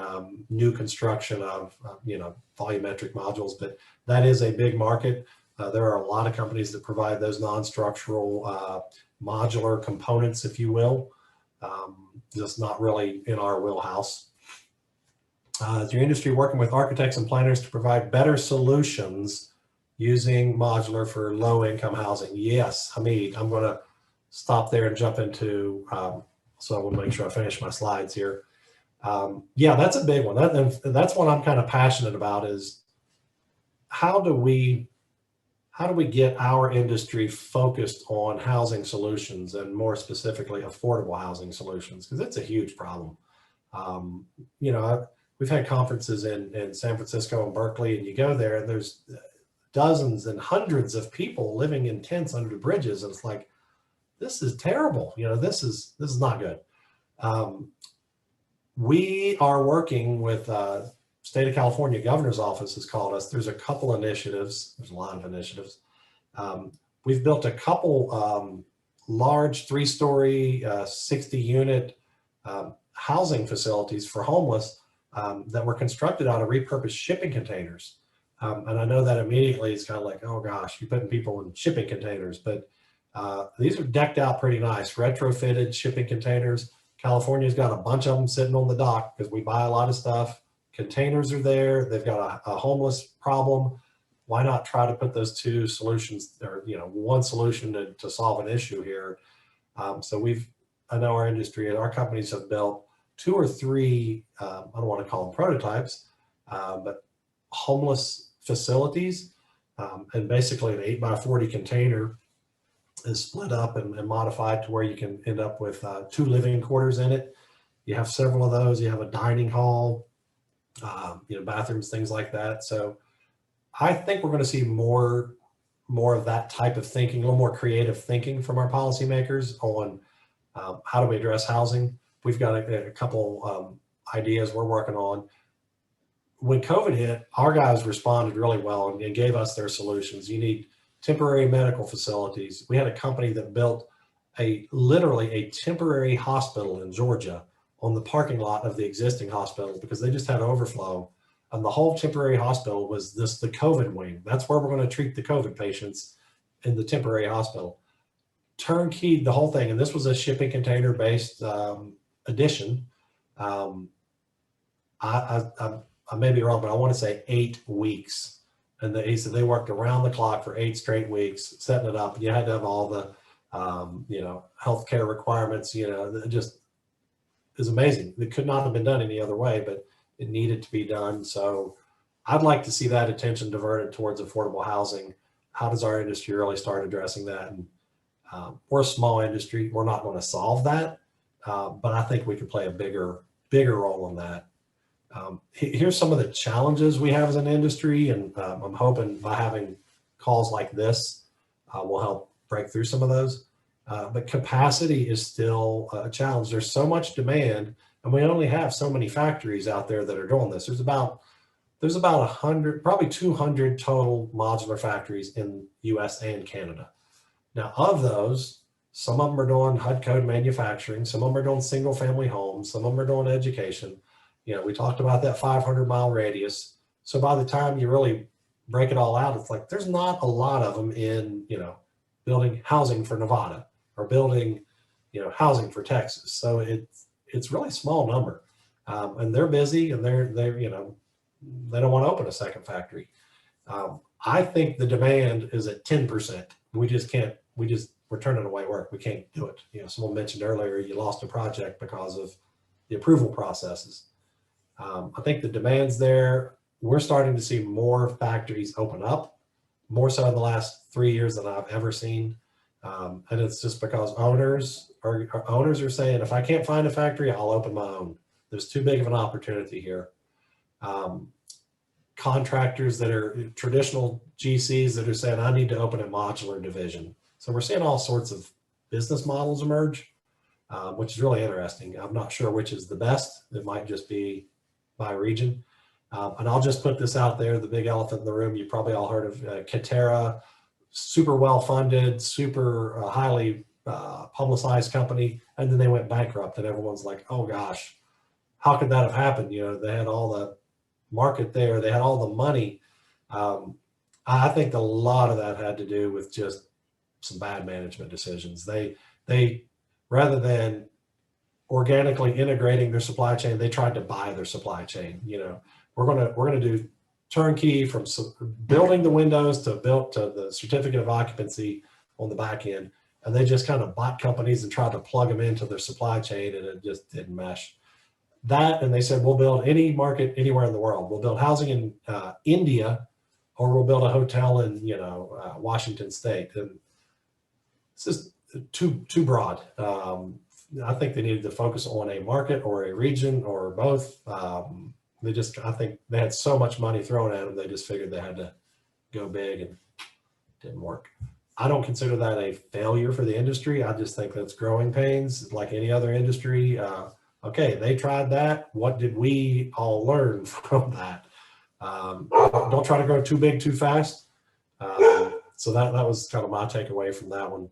new construction of, you know, volumetric modules, but that is a big market. There are a lot of companies that provide those non-structural modular components, if you will. just not really in our wheelhouse. Is your industry working with architects and planners to provide better solutions using modular for low-income housing? Yes, Hamid, I'm going to stop there and jump into, so I want to make sure I finish my slides here. Yeah, that's a big one. That's what I'm kind of passionate about, is how do we get our industry focused on housing solutions, and more specifically affordable housing solutions, because it's a huge problem. You know, we've had conferences in San Francisco and Berkeley, and you go there and there's dozens and hundreds of people living in tents under the bridges, and it's like, this is terrible. You know, this is not good. We are working with State of California Governor's Office has called us. There's a couple initiatives. There's a lot of initiatives. We've built a couple large 3-story, 60-unit housing facilities for homeless that were constructed out of repurposed shipping containers. And I know that immediately is kind of like, oh gosh, you're putting people in shipping containers, but these are decked out pretty nice, retrofitted shipping containers. California's got a bunch of them sitting on the dock because we buy a lot of stuff. Containers are there. They've got a homeless problem. Why not try to put those two solutions, or, you know, one solution to solve an issue here? So I know our industry, our companies have built 2 or 3, I don't want to call them prototypes, but homeless facilities. And basically an 8x40 container is split up and modified to where you can end up with 2 living quarters in it. You have several of those. You have a dining hall, you know, bathrooms, things like that. So I think we're going to see more of that type of thinking, a little more creative thinking from our policymakers on how do we address housing. We've got a couple ideas we're working on. When COVID hit, our guys responded really well and gave us their solutions. You need temporary medical facilities. We had a company that built literally a temporary hospital in Georgia on the parking lot of the existing hospital because they just had overflow. And the whole temporary hospital was the COVID wing. That's where we're going to treat the COVID patients, in the temporary hospital. Turnkeyed the whole thing. And this was a shipping container based addition. I may be wrong, but I want to say 8 weeks. And he said they worked around the clock for 8 straight weeks, setting it up. You had to have all the, you know, healthcare requirements, you know, it just is amazing. It could not have been done any other way, but it needed to be done. So I'd like to see that attention diverted towards affordable housing. How does our industry really start addressing that? And we're a small industry. We're not going to solve that, but I think we could play a bigger role in that. Here's some of the challenges we have as an industry, and I'm hoping by having calls like this will help break through some of those. But capacity is still a challenge. There's so much demand, and we only have so many factories out there that are doing this. There's about 100, probably 200 total modular factories in US and Canada. Now, of those, some of them are doing HUD code manufacturing, some of them are doing single family homes, some of them are doing education. You know, we talked about that 500-mile radius. So by the time you really break it all out, it's like there's not a lot of them in, you know, building housing for Nevada or building, you know, housing for Texas. So it's really a small number, and they're busy, and they're you know, they don't want to open a second factory. I think the demand is at 10%. We're turning away work. We can't do it. You know, someone mentioned earlier you lost a project because of the approval processes. I think the demand's there. We're starting to see more factories open up, more so in the last 3 years than I've ever seen. And it's just because owners are saying, if I can't find a factory, I'll open my own. There's too big of an opportunity here. Contractors that are traditional GCs that are saying, I need to open a modular division. So we're seeing all sorts of business models emerge, which is really interesting. I'm not sure which is the best. It might just be by region. And I'll just put this out there, the big elephant in the room. You probably all heard of Katera, super well-funded, super highly publicized company. And then they went bankrupt, and everyone's like, oh gosh, how could that have happened? You know, they had all the market there, they had all the money. I think a lot of that had to do with just some bad management decisions. They rather than organically integrating their supply chain. They tried to buy their supply chain. We're gonna do turnkey from building the windows to the certificate of occupancy on the back end. And they just kind of bought companies and tried to plug them into their supply chain, and it just didn't mesh. That, and they said, we'll build any market anywhere in the world. We'll build housing in India, or we'll build a hotel in Washington State. And it's just too broad. I think they needed to focus on a market or a region or both. I think they had so much money thrown at them, they just figured they had to go big, and it didn't work. I don't consider that a failure for the industry. I just think that's growing pains like any other industry. Okay, they tried that. What did we all learn from that? Don't try to grow too big too fast. So that was kind of my takeaway from that one.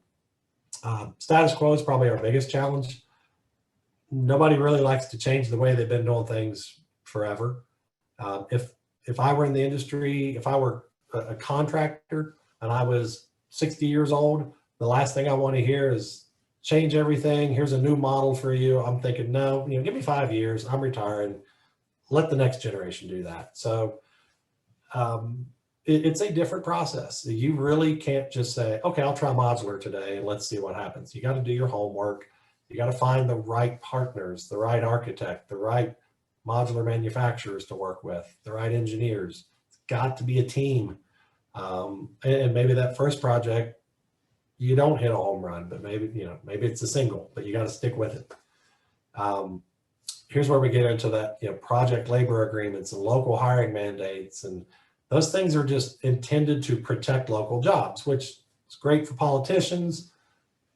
Status quo is probably our biggest challenge. Nobody really likes to change the way they've been doing things forever. If I were in the industry, if I were a contractor and I was 60 years old, the last thing I want to hear is change everything. Here's a new model for you. I'm thinking, no, give me 5 years. I'm retiring. Let the next generation do that. So it's a different process. You really can't just say, okay, I'll try modular today and let's see what happens. You got to do your homework. You got to find the right partners, the right architect, the right modular manufacturers to work with, the right engineers. It's got to be a team. And maybe that first project, you don't hit a home run, but maybe it's a single, but you got to stick with it. Here's where we get into that, project labor agreements and local hiring mandates. And those things are just intended to protect local jobs, which is great for politicians,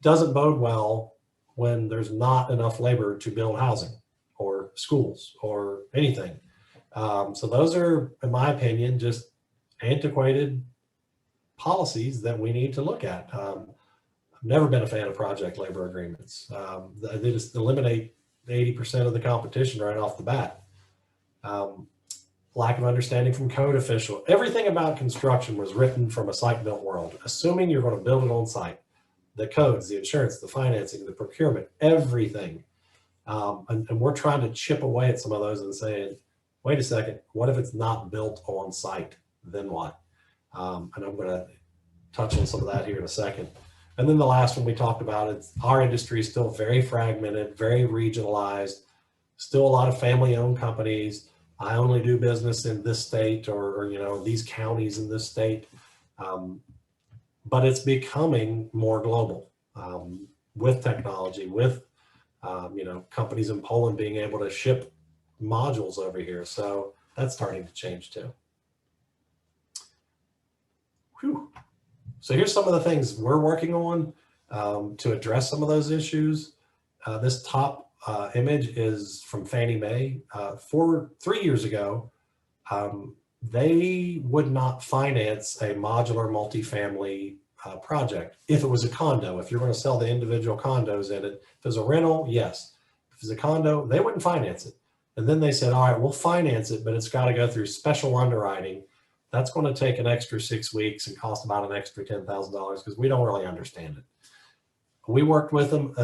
doesn't bode well when there's not enough labor to build housing or schools or anything. So those are, in my opinion, just antiquated policies that we need to look at. I've never been a fan of project labor agreements. They just eliminate 80% of the competition right off the bat. Lack of understanding from code official. Everything about construction was written from a site-built world, assuming you're going to build it on site. The codes, the insurance, the financing, the procurement, everything. And we're trying to chip away at some of those and saying, wait a second, what if it's not built on site? Then what? And I'm going to touch on some of that here in a second. And then the last one we talked about, it's our industry is still very fragmented, very regionalized, still a lot of family-owned companies. I only do business in this state or these counties in this state. But it's becoming more global with technology, with companies in Poland being able to ship modules over here. So that's starting to change too. Whew. So here's some of the things we're working on to address some of those issues. This top image is from Fannie Mae. 3 years ago, they would not finance a modular multifamily project if it was a condo. If you're going to sell the individual condos in it, if it's a rental, yes. If it's a condo, they wouldn't finance it. And then they said, all right, we'll finance it, but it's got to go through special underwriting. That's going to take an extra 6 weeks and cost about an extra $10,000 because we don't really understand it. We worked with them.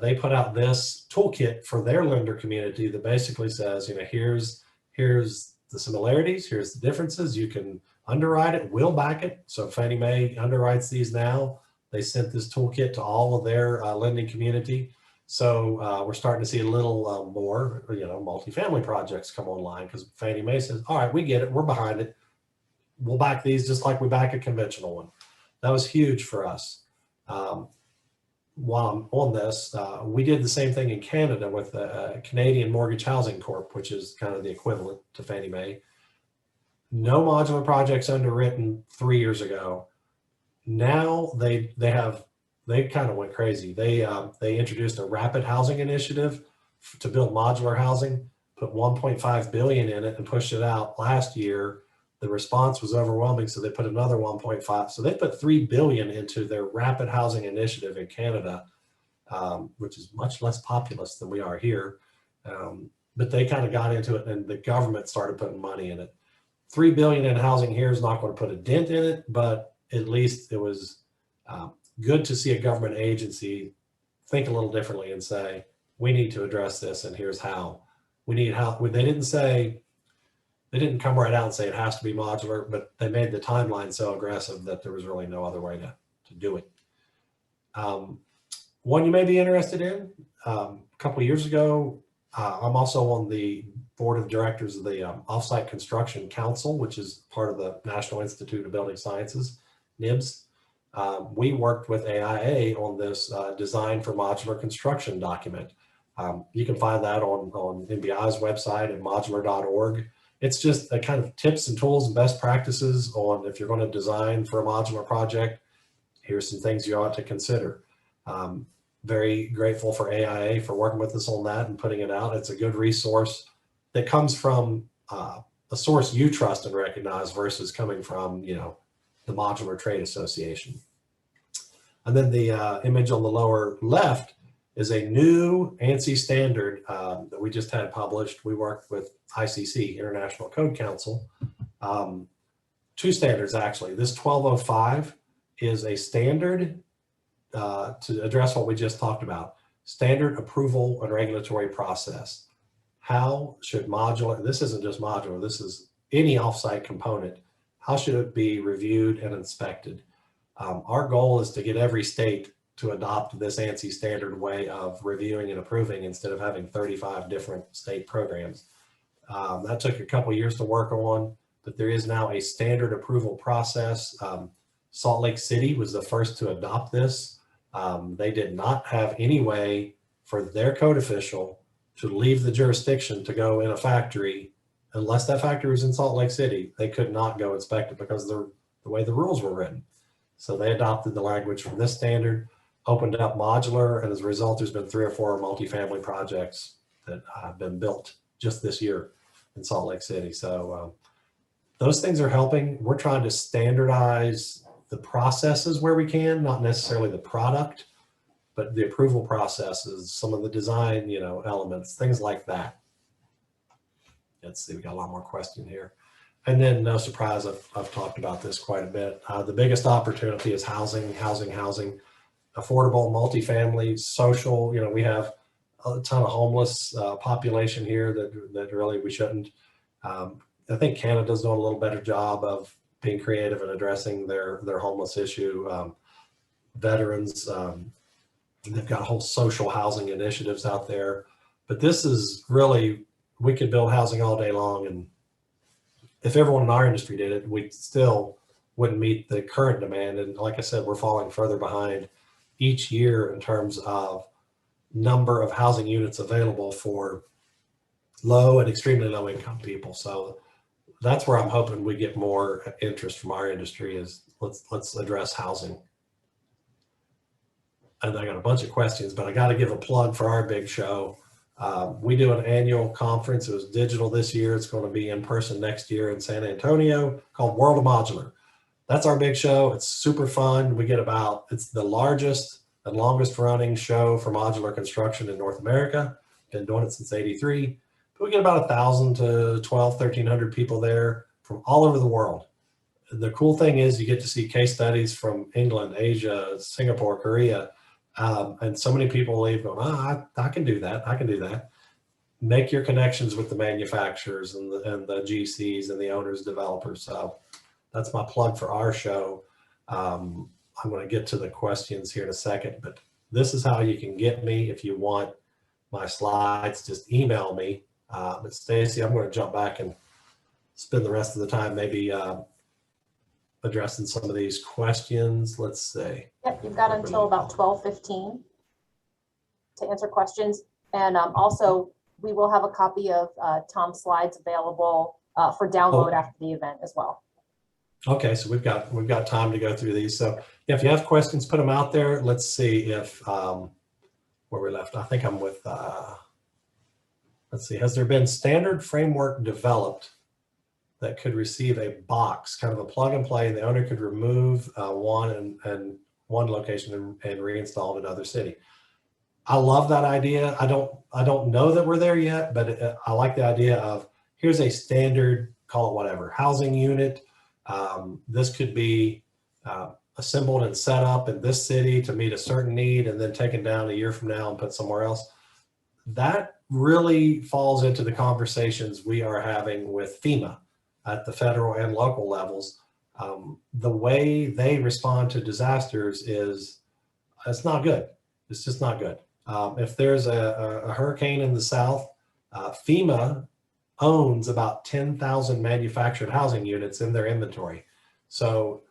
They put out this toolkit for their lender community that basically says, here's the similarities, here's the differences. You can underwrite it, we'll back it. So Fannie Mae underwrites these now. They sent this toolkit to all of their lending community. So we're starting to see a little more, multifamily projects come online because Fannie Mae says, all right, we get it, we're behind it. We'll back these just like we back a conventional one. That was huge for us. While I'm on this, we did the same thing in Canada with the Canadian Mortgage Housing Corp, which is kind of the equivalent to Fannie Mae. No modular projects underwritten 3 years ago. Now they kind of went crazy. They introduced a rapid housing initiative to build modular housing, put 1.5 billion in it and pushed it out last year. The response was overwhelming, so they put another 1.5. So they put 3 billion into their rapid housing initiative in Canada, which is much less populous than we are here. But they kind of got into it, and the government started putting money in it. 3 billion in housing here is not going to put a dent in it, but at least it was good to see a government agency think a little differently and say, we need to address this and here's how. We need help. They didn't come right out and say it has to be modular, but they made the timeline so aggressive that there was really no other way to do it. One you may be interested in, a couple of years ago, I'm also on the board of directors of the Offsite Construction Council, which is part of the National Institute of Building Sciences, NIBS. We worked with AIA on this design for modular construction document. You can find that on NBI's website at modular.org. It's just a kind of tips and tools and best practices on if you're going to design for a modular project, here's some things you ought to consider. Very grateful for AIA for working with us on that and putting it out. It's a good resource that comes from a source you trust and recognize versus coming from, the Modular Trade Association. And then the image on the lower left is a new ANSI standard that we just had published. We worked with ICC, International Code Council. Two standards, actually. This 1205 is a standard to address what we just talked about. Standard approval and regulatory process. How should modular, this isn't just modular, this is any offsite component, how should it be reviewed and inspected? Our goal is to get every state to adopt this ANSI standard way of reviewing and approving instead of having 35 different state programs. That took a couple of years to work on, but there is now a standard approval process. Salt Lake City was the first to adopt this. They did not have any way for their code official to leave the jurisdiction to go in a factory unless that factory was in Salt Lake City. They could not go inspect it because of the way the rules were written. So they adopted the language from this standard, opened up modular, and as a result, there's been 3 or 4 multifamily projects that have been built just this year in Salt Lake City. So those things are helping. We're trying to standardize the processes where we can, not necessarily the product, but the approval processes, some of the design, elements, things like that. Let's see, we got a lot more question here. And then no surprise, I've talked about this quite a bit. The biggest opportunity is housing, affordable, multifamily, social. We have a ton of homeless population here that really we shouldn't. I think Canada's doing a little better job of being creative and addressing their homeless issue. Veterans, they've got whole social housing initiatives out there. But this is really, we could build housing all day long, and if everyone in our industry did it, we still wouldn't meet the current demand. And like I said, we're falling further behind each year in terms of number of housing units available for low and extremely low income people. So that's where I'm hoping we get more interest from our industry is let's address housing. And I got a bunch of questions, but I got to give a plug for our big show. We do an annual conference. It was digital this year. It's going to be in person next year in San Antonio called World of Modular. That's our big show. It's super fun. We get it's the largest and longest running show for modular construction in North America. Been doing it since '83. But we get about 1,000 to 1,300 people there from all over the world. The cool thing is you get to see case studies from England, Asia, Singapore, Korea. And so many people leave going, I can do that. I can do that. Make your connections with the manufacturers and the GCs and the owners, developers. So that's my plug for our show. I'm going to get to the questions here in a second, but this is how you can get me. If you want my slides, just email me. But Stacy, I'm going to jump back and spend the rest of the time maybe addressing some of these questions. Let's see. Yep, you've got until about 12:15 to answer questions. And also, we will have a copy of Tom's slides available for download after the event as well. Okay, so we've got time to go through these. So if you have questions, put them out there. Let's see if where we left. I think I'm with. Let's see. Has there been standard framework developed that could receive a box, kind of a plug and play, and the owner could remove one location and reinstall in another city? I love that idea. I don't know that we're there yet, but I like the idea of here's a standard, call it whatever, housing unit. This could be assembled and set up in this city to meet a certain need and then taken down a year from now and put somewhere else. that really falls into the conversations we are having with FEMA at the federal and local levels. The way they respond to disasters is, it's not good. It's just not good. If there's a hurricane in the south, FEMA owns about 10,000 manufactured housing units in their inventory. So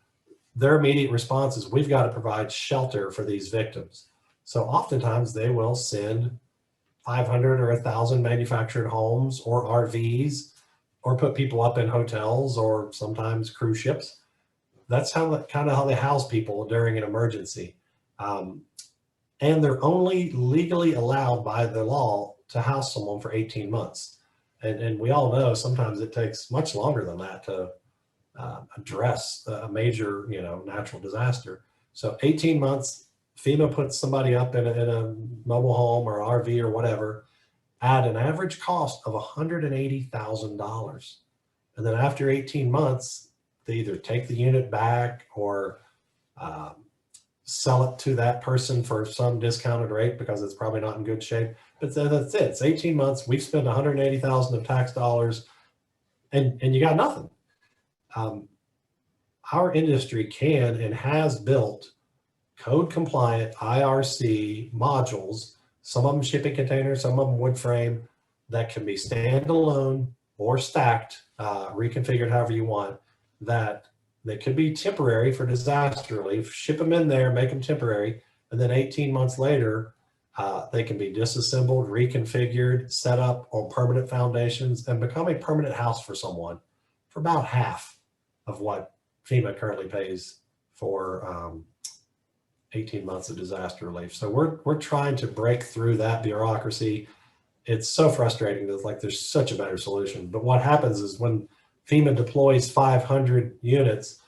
their immediate response is, we've got to provide shelter for these victims. So oftentimes they will send 500 or 1,000 manufactured homes or RVs, or put people up in hotels or sometimes cruise ships. That's kind of how they house people during an emergency. And they're only legally allowed by the law to house someone for 18 months. And we all know sometimes it takes much longer than that to address a major, natural disaster. So 18 months, FEMA puts somebody up in a mobile home or RV or whatever at an average cost of $180,000. And then after 18 months, they either take the unit back or sell it to that person for some discounted rate because it's probably not in good shape. But that's it. It's 18 months. We've spent $180,000 of tax dollars, and you got nothing. Our industry can and has built code compliant IRC modules, some of them shipping containers, some of them wood frame, that can be standalone or stacked, reconfigured however you want, that they could be temporary for disaster relief, ship them in there, make them temporary, and then 18 months later, they can be disassembled, reconfigured, set up on permanent foundations, and become a permanent house for someone for about half of what FEMA currently pays for 18 months of disaster relief. So we're trying to break through that bureaucracy. It's so frustrating that there's such a better solution. But what happens is when FEMA deploys 500 units,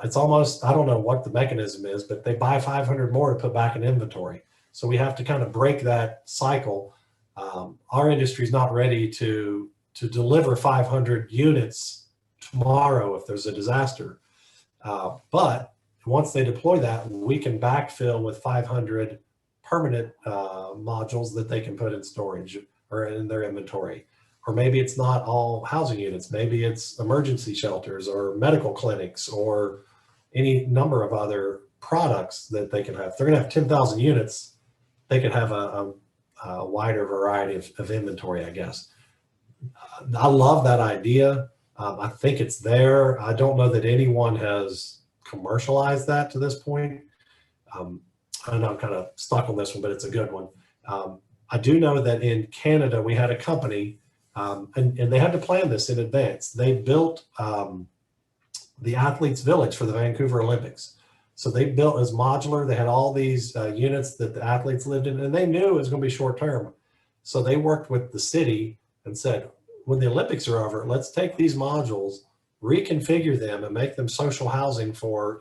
it's almost, I don't know what the mechanism is, but they buy 500 more to put back in inventory. So we have to kind of break that cycle. Our industry is not ready to deliver 500 units tomorrow if there's a disaster. But once they deploy that, we can backfill with 500 permanent modules that they can put in storage or in their inventory. Or maybe it's not all housing units. Maybe it's emergency shelters or medical clinics or any number of other products that they can have. If they're going to have 10,000 units, they could have a wider variety of inventory, I guess. I love that idea. I think it's there. I don't know that anyone has commercialized that to this point. I know I'm kind of stuck on this one, but it's a good one. I do know that in Canada, we had a company, and they had to plan this in advance. They built the Athletes Village for the Vancouver Olympics. So they built as modular. They had all these units that the athletes lived in, and they knew it was going to be short term. So they worked with the city and said, when the Olympics are over, let's take these modules, reconfigure them, and make them social housing for,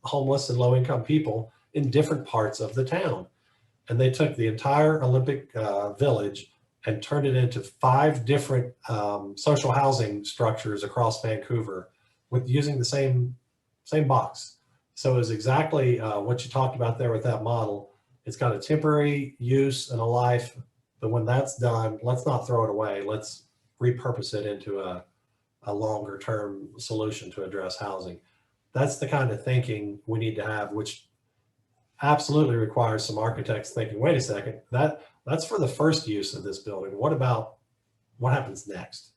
homeless and low-income people in different parts of the town. And they took the entire Olympic village and turned it into 5 different social housing structures across Vancouver with using the same box. So it was exactly what you talked about there with that model. It's got a temporary use and a life, but when that's done, let's not throw it away. Let's repurpose it into a longer term solution to address housing. That's the kind of thinking we need to have, which absolutely requires some architects thinking, wait a second, that's for the first use of this building. What about what happens next?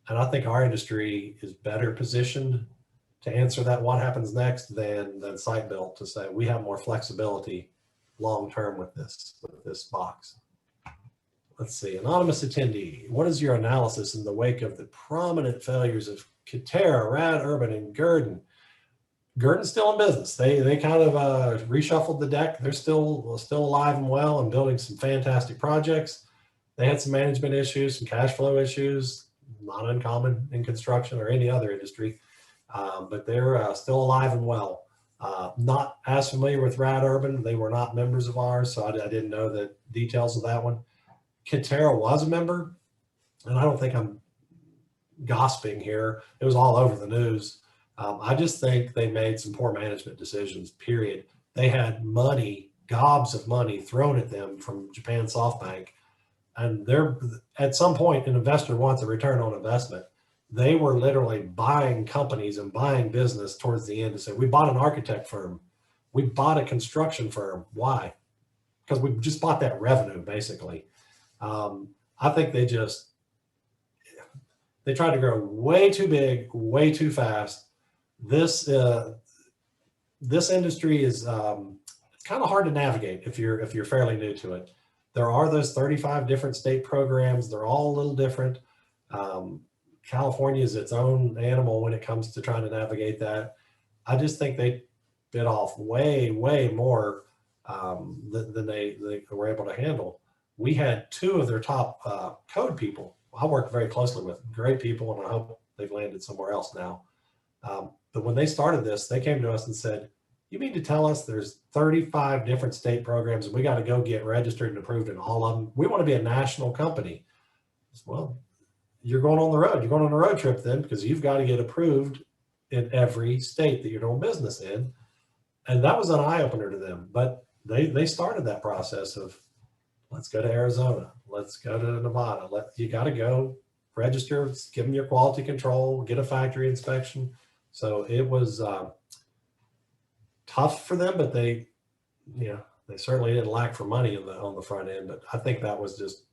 And I think our industry is better positioned to answer that what happens next than site built, to say we have more flexibility long term with this box. Let's see, anonymous attendee. What is your analysis in the wake of the prominent failures of Katerra, Rad Urban, and Gurdon? Gurdon's still in business. They kind of reshuffled the deck. They're still alive and well and building some fantastic projects. They had some management issues, some cash flow issues, not uncommon in construction or any other industry, but they're still alive and well. Not as familiar with Rad Urban. They were not members of ours, so I didn't know the details of that one. Katerra was a member, and I don't think I'm gossiping here. It was all over the news. I just think they made some poor management decisions, period. They had money, gobs of money thrown at them from Japan SoftBank And they're, at some point, an investor wants a return on investment. They were literally buying companies and buying business towards the end to say, we bought an architect firm. We bought a construction firm. Why? Because we just bought that revenue, basically. I think they tried to grow way too big, way too fast. This industry is it's kind of hard to navigate if you're fairly new to it. There are those 35 different state programs. They're all a little different. California is its own animal when it comes to trying to navigate that. I just think they bit off way more than they were able to handle. We had 2 of their top code people I work very closely with, great people, and I hope they've landed somewhere else now. But when they started this, they came to us and said, you mean to tell us there's 35 different state programs and we got to go get registered and approved in all of them? We want to be a national company. Well, you're going on the road. You're going on a road trip then, because you've got to get approved in every state that you're doing business in. And that was an eye-opener to them. But they started that process of, let's go to Arizona. Let's go to Nevada. You got to go register, give them your quality control, get a factory inspection. So it was tough for them, but they certainly didn't lack for money on the front end. But I think that was just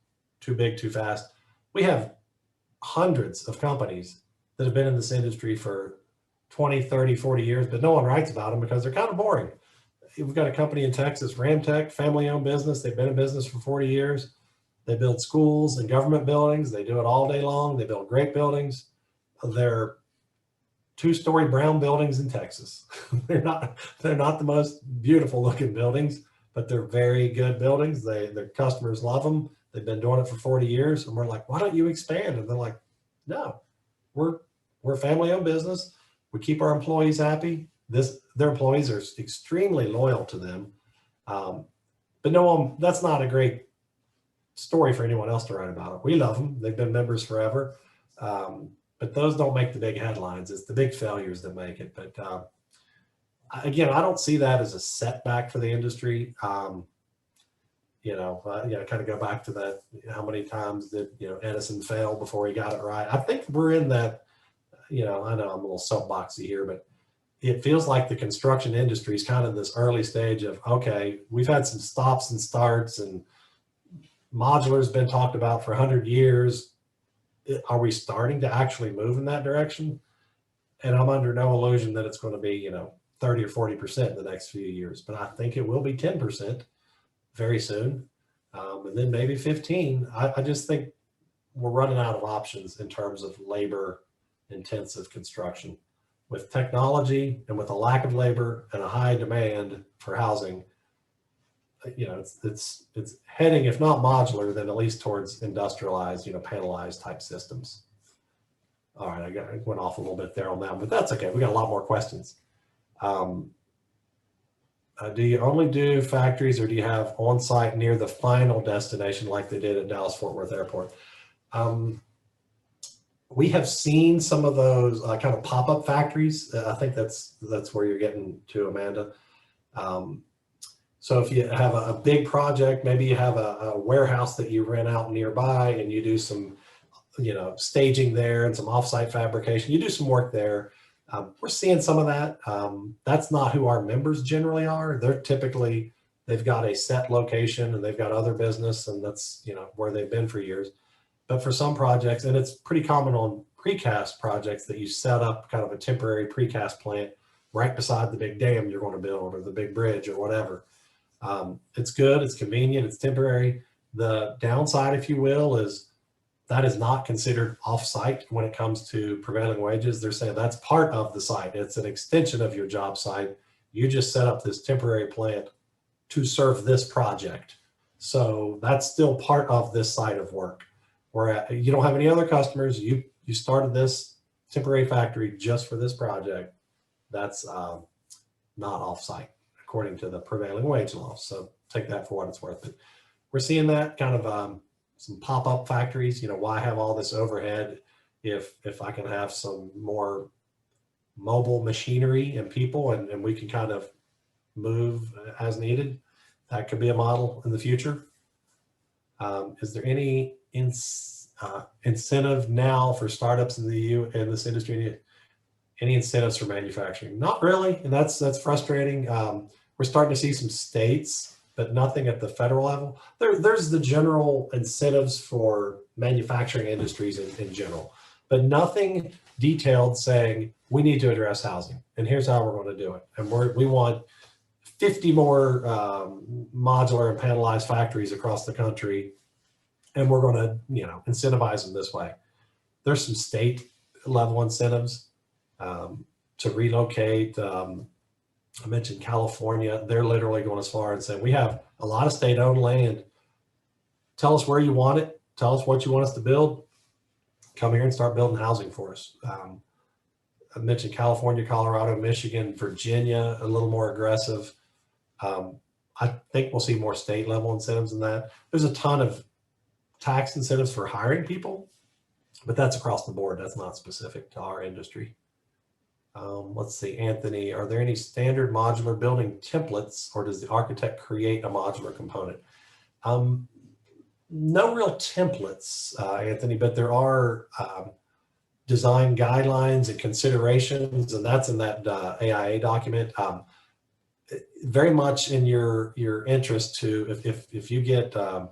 too big, too fast. We have hundreds of companies that have been in this industry for 20, 30, 40 years, but no one writes about them because they're kind of boring. We've got a company in Texas, Ramtech, family-owned business. They've been in business for 40 years. They build schools and government buildings. They do it all day long. They build great buildings. They're 2-story brown buildings in Texas. They're not the most beautiful looking buildings, but they're very good buildings. Their customers love them. They've been doing it for 40 years. And we're like, why don't you expand? And they're like, no, we're a family-owned business. We keep our employees happy. Their employees are extremely loyal to them. But no, that's not a great story for anyone else to write about it. We love them. They've been members forever. But those don't make the big headlines. It's the big failures that make it. But again, I don't see that as a setback for the industry. Kind of go back to that. How many times did Edison fail before he got it right? I think we're in that. I know I'm a little soapboxy here, but it feels like the construction industry is kind of this early stage of, okay, we've had some stops and starts, and modular's been talked about for 100 years. Are we starting to actually move in that direction? And I'm under no illusion that it's going to be, 30 or 40% in the next few years, but I think it will be 10% very soon. And then maybe 15. I just think we're running out of options in terms of labor intensive construction. With technology and with a lack of labor and a high demand for housing, it's heading, if not modular, then at least towards industrialized, panelized type systems. All right, I went off a little bit there on that, but that's okay. We got a lot more questions. Do you only do factories, or do you have on-site near the final destination like they did at Dallas-Fort Worth Airport? We have seen some of those kind of pop-up factories. I think that's where you're getting to, Amanda. So if you have a big project, maybe you have a warehouse that you rent out nearby and you do some, staging there and some offsite fabrication. You do some work there. We're seeing some of that. That's not who our members generally are. They've got a set location and they've got other business, and that's, where they've been for years. But for some projects, and it's pretty common on precast projects, that you set up kind of a temporary precast plant right beside the big dam you're going to build or the big bridge or whatever. It's good, it's convenient, it's temporary. The downside, if you will, is that is not considered off-site when it comes to prevailing wages. They're saying that's part of the site. It's an extension of your job site. You just set up this temporary plant to serve this project. So that's still part of this site of work. Where you don't have any other customers, you started this temporary factory just for this project. That's not off-site according to the prevailing wage laws. So take that for what it's worth. But we're seeing that kind of some pop-up factories. Why have all this overhead if I can have some more mobile machinery and people, and we can kind of move as needed? That could be a model in the future. Is there any incentive now for startups in this industry? Any incentives for manufacturing? Not really, and that's frustrating. We're starting to see some states, but nothing at the federal level. There's the general incentives for manufacturing industries in general, but nothing detailed saying we need to address housing, and here's how we're going to do it. And we want 50 more modular and panelized factories across the country, and we're going to, incentivize them this way. There's some state level incentives to relocate. I mentioned California. They're literally going as far as saying, we have a lot of state-owned land. Tell us where you want it. Tell us what you want us to build. Come here and start building housing for us. I mentioned California, Colorado, Michigan, Virginia, a little more aggressive. I think we'll see more state level incentives than that. There's a ton of tax incentives for hiring people, but that's across the board. That's not specific to our industry. Let's see, Anthony, are there any standard modular building templates, or does the architect create a modular component? No real templates, Anthony, but there are design guidelines and considerations, and that's in that AIA document. Very much in your interest to, if you get an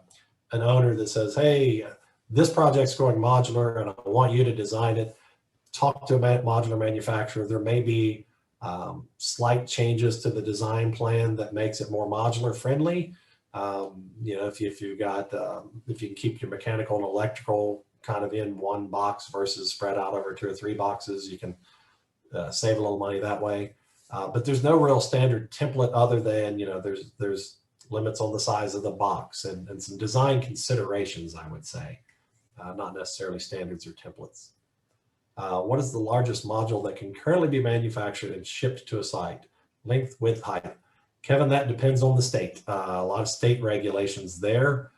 owner that says, hey, this project's going modular and I want you to design it, talk to a modular manufacturer. There may be slight changes to the design plan that makes it more modular friendly. If you can keep your mechanical and electrical kind of in one box versus spread out over 2 or 3 boxes, you can save a little money that way. But there's no real standard template other than, there's limits on the size of the box and some design considerations, I would say, not necessarily standards or templates. What is the largest module that can currently be manufactured and shipped to a site? Length, width, height. Kevin, that depends on the state. A lot of state regulations there.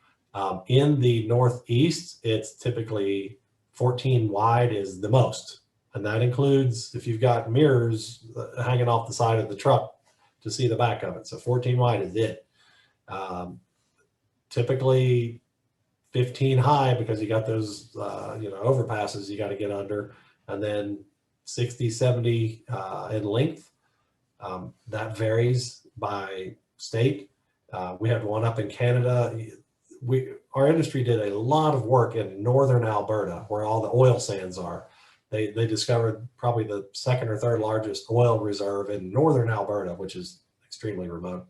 In the Northeast, it's typically 14 wide is the most. And that includes if you've got mirrors hanging off the side of the truck to see the back of it. So 14 wide is it. Typically 15 high because you got those, overpasses you got to get under, and then 60, 70 in length. That varies by state. We had one up in Canada. Our industry did a lot of work in northern Alberta where all the oil sands are. They discovered probably the 2nd or 3rd largest oil reserve in northern Alberta, which is extremely remote.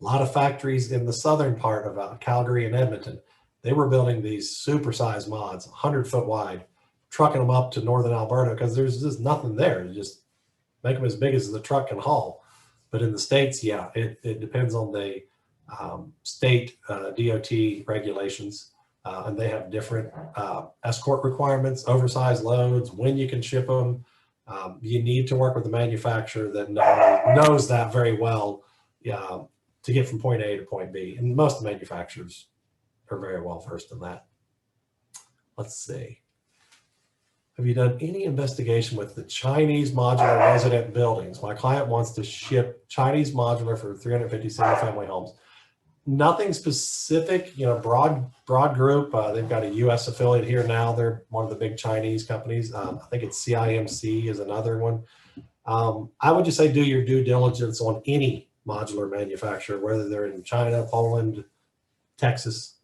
A lot of factories in the southern part of Calgary and Edmonton. They were building these supersized mods, 100-foot wide, trucking them up to northern Alberta because there's just nothing there. You just make them as big as the truck can haul. But in the States, yeah, it depends on the state DOT regulations. And they have different escort requirements, oversized loads, when you can ship them. You need to work with the manufacturer that knows that very well to get from point A to point B. And most of the manufacturers are very well versed in that. Let's see. Have you done any investigation with the Chinese modular resident buildings? My client wants to ship Chinese modular for 350 single family homes. Nothing specific, broad group. They've got a US affiliate here now. They're one of the big Chinese companies. I think it's CIMC is another one. I would just say do your due diligence on any modular manufacturer, whether they're in China, Poland, Texas,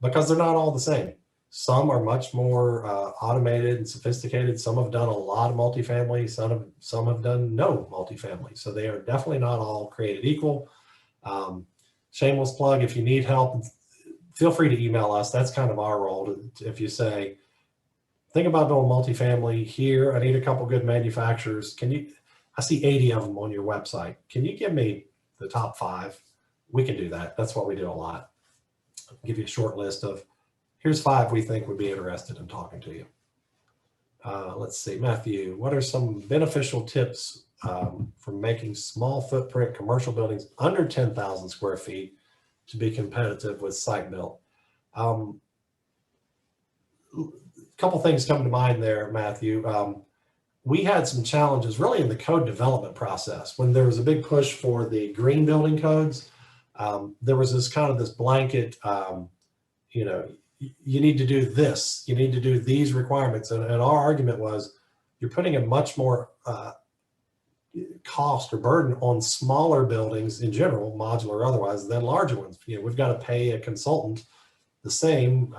because they're not all the same. Some are much more automated and sophisticated. Some have done a lot of multifamily. Some have done no multifamily. So they are definitely not all created equal. Shameless plug, if you need help, feel free to email us. That's kind of our role. If you say, think about doing multifamily here, I need a couple good manufacturers. I see 80 of them on your website. Can you give me the top 5? We can do that. That's what we do a lot. I'll give you a short list of, here's 5 we think would be interested in talking to you. Let's see, Matthew, what are some beneficial tips for making small footprint commercial buildings under 10,000 square feet to be competitive with site built? A couple things come to mind there, Matthew. We had some challenges really in the code development process when there was a big push for the green building codes. there was this kind of this blanket, you know, you need to do this, you need to do these requirements. And our argument was, you're putting a much more cost or burden on smaller buildings in general, modular or otherwise, than larger ones. You know, we've got to pay a consultant the same.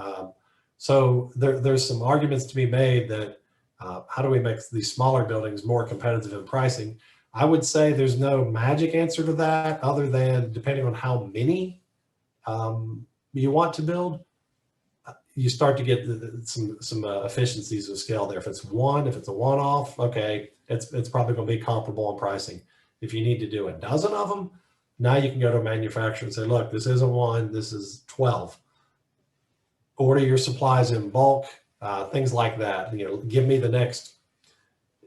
So there's some arguments to be made that how do we make these smaller buildings more competitive in pricing? I would say there's no magic answer to that, other than depending on how many you want to build, you start to get some efficiencies of scale there. If it's a one-off, okay, it's probably going to be comparable in pricing. If you need to do a dozen of them, now you can go to a manufacturer and say, look, this isn't one, this is 12. Order your supplies in bulk, things like that. You know, give me the next,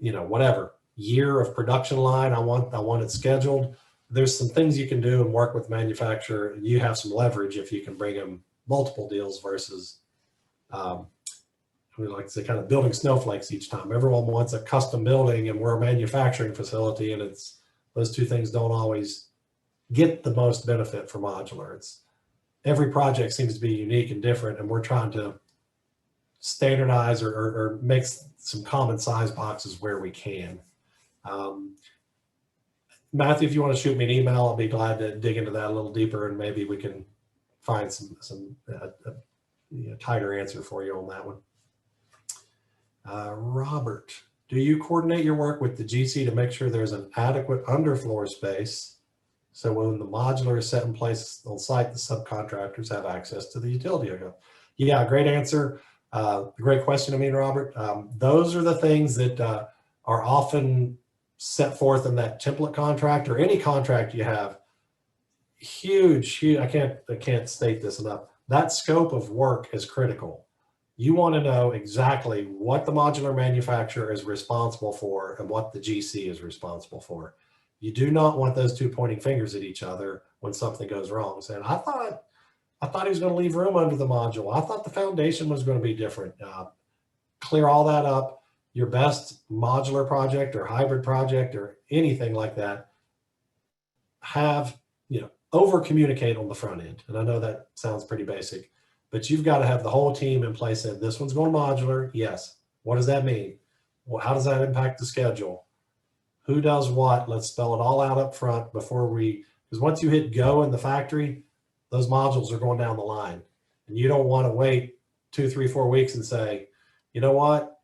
you know, whatever year of production line. I want it scheduled. There's some things you can do and work with manufacturer. You have some leverage if you can bring them multiple deals versus, we like to say, kind of building snowflakes each time. Everyone wants a custom building, and we're a manufacturing facility, and those two things don't always get the most benefit for modular. Every project seems to be unique and different, and we're trying to standardize or make some common size boxes where we can. Matthew, if you want to shoot me an email, I'll be glad to dig into that a little deeper, and maybe we can find some tighter answer for you on that one. Robert, do you coordinate your work with the GC to make sure there's an adequate underfloor space, so when the modular is set in place on site, the subcontractors have access to the utility hookup? Yeah, great answer. Great question. I mean, Robert, those are the things that are often set forth in that template contract or any contract you have. Huge. I can't state this enough. That scope of work is critical. You want to know exactly what the modular manufacturer is responsible for and what the GC is responsible for. You do not want those two pointing fingers at each other when something goes wrong, saying, I thought he was going to leave room under the module. I thought the foundation was going to be different. Clear all that up. Your best modular project or hybrid project or anything like that, have, over communicate on the front end. And I know that sounds pretty basic, but you've got to have the whole team in place. And this one's going modular. Yes. What does that mean? Well, how does that impact the schedule? Who does what? Let's spell it all out up front before because once you hit go in the factory, those modules are going down the line, and you don't want to wait 2, 3, 4 weeks and say, you know what?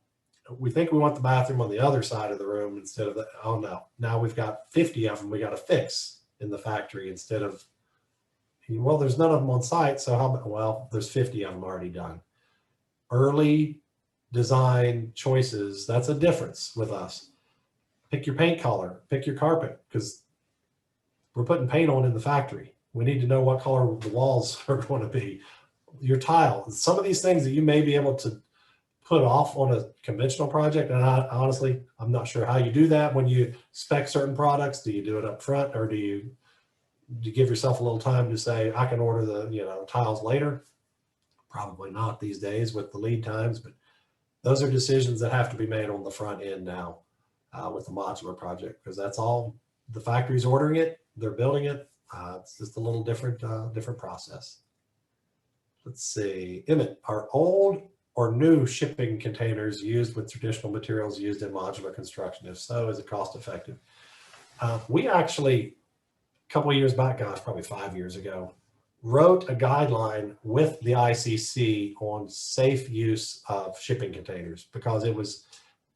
We think we want the bathroom on the other side of the room instead of oh no, now we've got 50 of them we got to fix in the factory instead of, well, there's none of them on site. So well, there's 50 of them already done. Early design choices, that's a difference with us. Pick your paint color, pick your carpet, because we're putting paint on in the factory. We need to know what color the walls are going to be. Your tile, some of these things that you may be able to put off on a conventional project. And honestly, I'm not sure how you do that when you spec certain products. Do you do it up front, or do you give yourself a little time to say, I can order the tiles later? Probably not these days with the lead times, but those are decisions that have to be made on the front end now with the modular project, because that's all the factory's ordering it, they're building it. It's just a little different process. Let's see, Emmett, are old or new shipping containers used with traditional materials used in modular construction? If so, is it cost effective? We actually, a couple of years back, gosh, probably 5 years ago, wrote a guideline with the ICC on safe use of shipping containers, because it was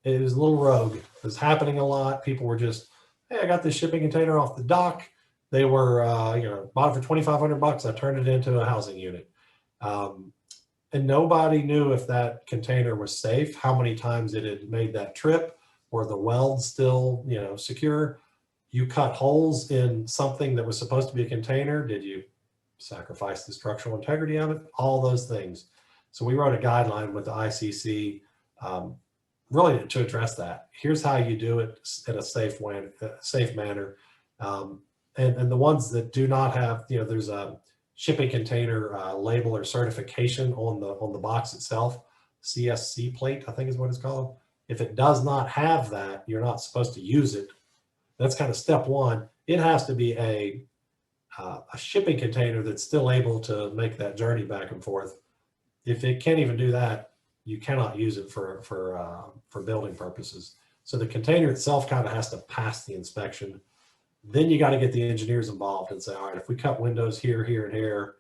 a little rogue. It was happening a lot. People were just, hey, I got this shipping container off the dock. They were, bought it for $2,500. I turned it into a housing unit. And nobody knew if that container was safe, how many times it had made that trip, or the weld still, secure. You cut holes in something that was supposed to be a container. Did you sacrifice the structural integrity of it? All those things. So we wrote a guideline with the ICC really to address that. Here's how you do it in a safe manner. And the ones that do not have, there's a shipping container label or certification on the box itself, CSC plate, I think is what it's called. If it does not have that, you're not supposed to use it. That's kind of step one. It has to be a a shipping container that's still able to make that journey back and forth, if it can't even do that, you cannot use it for building purposes. So the container itself kind of has to pass the inspection. Then you got to get the engineers involved and say, all right, if we cut windows here, here, and here,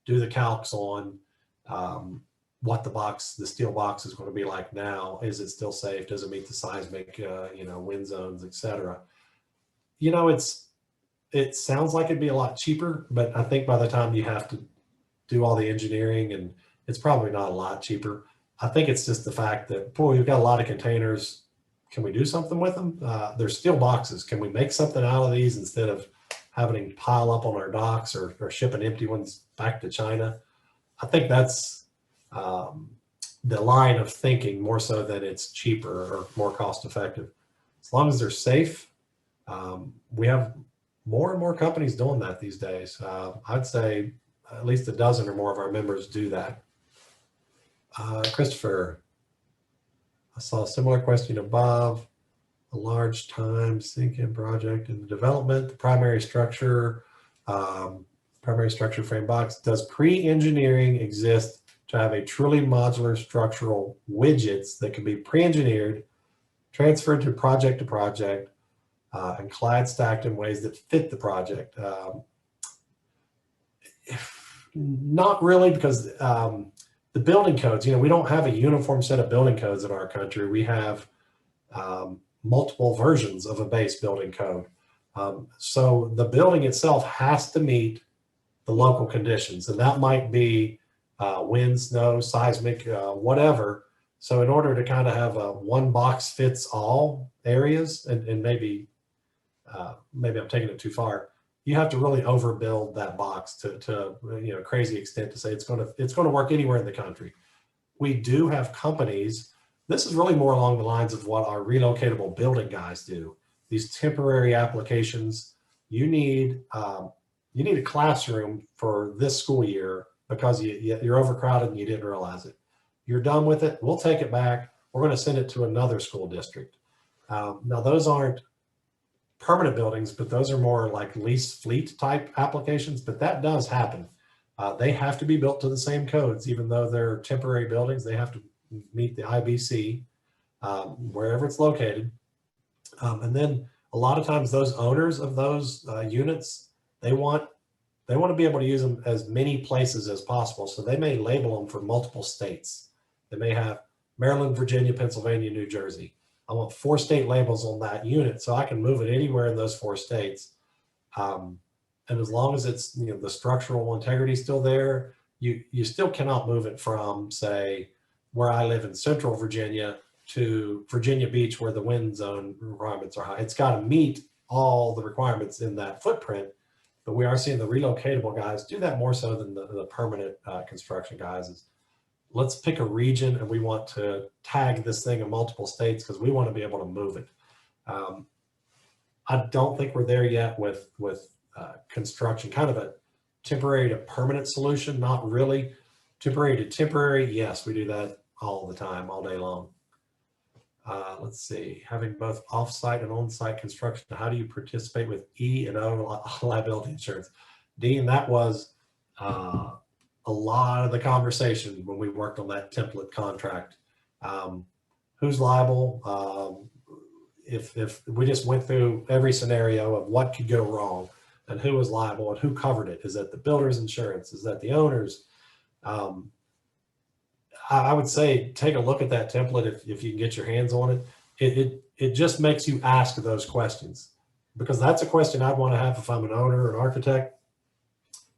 do the calcs on what the steel box is going to be like now. Is it still safe? Does it meet the seismic, wind zones, etc. It sounds like it'd be a lot cheaper, but I think by the time you have to do all the engineering, and it's probably not a lot cheaper. I think it's just the fact that, boy, we've got a lot of containers. Can we do something with them? They're steel boxes. Can we make something out of these instead of having to pile up on our docks or shipping empty ones back to China? I think that's the line of thinking, more so than it's cheaper or more cost effective. As long as they're safe, we have more and more companies doing that these days. I'd say at least a dozen or more of our members do that. Christopher, I saw a similar question above. A large time sink-in project in the development, the primary structure frame box. Does pre-engineering exist to have a truly modular structural widgets that can be pre-engineered, transferred to project, and clad stacked in ways that fit the project? Not really, because the building codes, we don't have a uniform set of building codes in our country. We have multiple versions of a base building code. So the building itself has to meet the local conditions, and that might be wind, snow, seismic, whatever. So in order to kind of have a one box fits all areas, and maybe I'm taking it too far, you have to really overbuild that box to a crazy extent to say it's going to work anywhere in the country. We do have companies. This is really more along the lines of what our relocatable building guys do. These temporary applications. You need a classroom for this school year because you're overcrowded and you didn't realize it. You're done with it. We'll take it back. We're going to send it to another school district. Now those aren't permanent buildings, but those are more like lease fleet type applications, but that does happen. They have to be built to the same codes, even though they're temporary buildings. They have to meet the IBC wherever it's located. And then a lot of times those owners of those units, they want to be able to use them as many places as possible. So they may label them for multiple states. They may have Maryland, Virginia, Pennsylvania, New Jersey. I want 4 state labels on that unit so I can move it anywhere in those 4 states. And as long as it's, the structural integrity is still there, you still cannot move it from, say, where I live in Central Virginia to Virginia Beach, where the wind zone requirements are high. It's got to meet all the requirements in that footprint, but we are seeing the relocatable guys do that more so than the permanent construction guys. Let's pick a region and we want to tag this thing in multiple states because we want to be able to move it. I don't think we're there yet with construction, kind of a temporary to permanent solution. Not really. Temporary to temporary, yes, we do that all the time, all day long. Let's see, having both off-site and on-site construction, how do you participate with E&O liability insurance? Dean, that was a lot of the conversation when we worked on that template contract. Who's liable? If we just went through every scenario of what could go wrong and who was liable and who covered it. Is that the builder's insurance? Is that the owner's? I would say take a look at that template if you can get your hands on it. It just makes you ask those questions, because that's a question I'd want to have if I'm an owner or an architect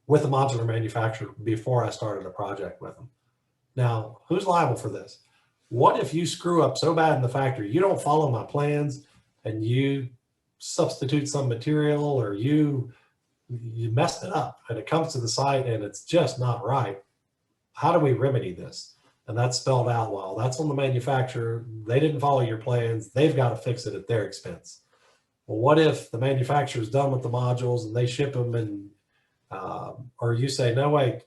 with a modular manufacturer before I started a project with them. Now, who's liable for this? What if you screw up so bad in the factory, you don't follow my plans and you substitute some material, or you messed it up and it comes to the site and it's just not right? How do we remedy this? And that's spelled out well. That's on the manufacturer. They didn't follow your plans. They've got to fix it at their expense. Well, what if the manufacturer's done with the modules and they ship them and or you say, no, wait,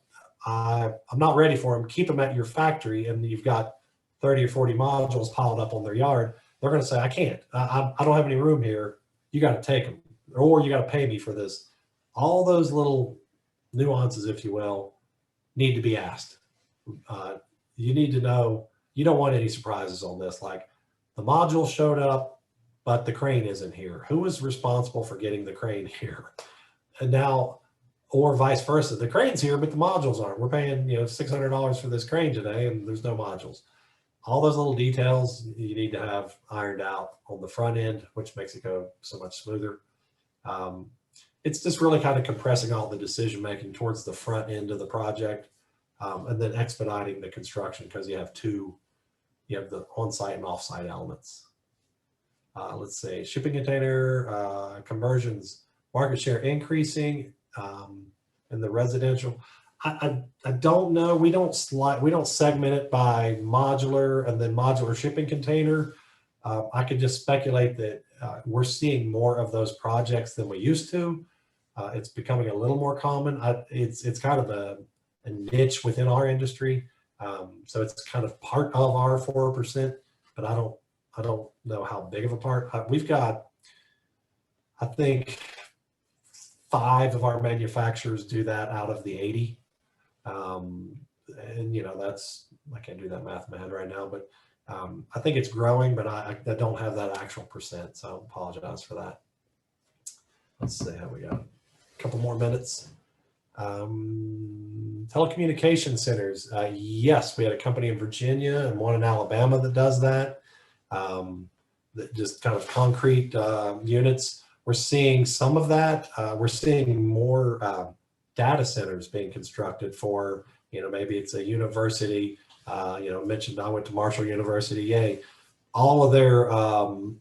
I'm not ready for them. Keep them at your factory, and you've got 30 or 40 modules piled up on their yard. They're going to say, I can't. I don't have any room here. You got to take them, or you got to pay me for this. all those little nuances, if you will, need to be asked. You need to know, you don't want any surprises on this. Like the module showed up, but the crane isn't here. Who is responsible for getting the crane here? And now, or vice versa, the crane's here, but the modules aren't. We're paying, $600 for this crane today and there's no modules. All those little details you need to have ironed out on the front end, which makes it go so much smoother. It's just really kind of compressing all the decision-making towards the front end of the project, and then expediting the construction because you have the on-site and off-site elements. Let's say shipping container conversions, market share increasing in the residential. I don't know. We don't segment it by modular and then modular shipping container. I could just speculate that we're seeing more of those projects than we used to. It's becoming a little more common. It's kind of a niche within our industry. So it's kind of part of our 4%, but I don't know how big of a part. We've got, I think, 5 of our manufacturers do that out of the 80. And that's, I can't do that math in my head right now, but I think it's growing, but I don't have that actual percent, so I apologize for that. Let's see how we got. A couple more minutes. Telecommunication centers. Yes, we had a company in Virginia and one in Alabama that does that. That just kind of concrete units. We're seeing some of that. We're seeing more data centers being constructed for, maybe it's a university. Mentioned I went to Marshall University. Yay. All of their,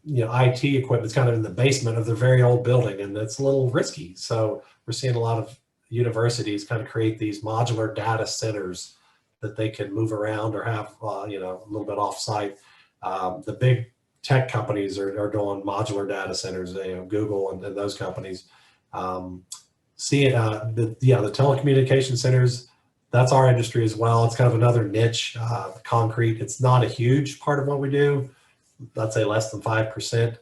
IT equipment is kind of in the basement of their very old building, and it's a little risky. So we're seeing a lot of universities kind of create these modular data centers that they can move around or have, a little bit off-site. The big tech companies are doing modular data centers, Google and those companies. The telecommunication centers, that's our industry as well. It's kind of another niche, concrete. It's not a huge part of what we do. I'd say less than 5%.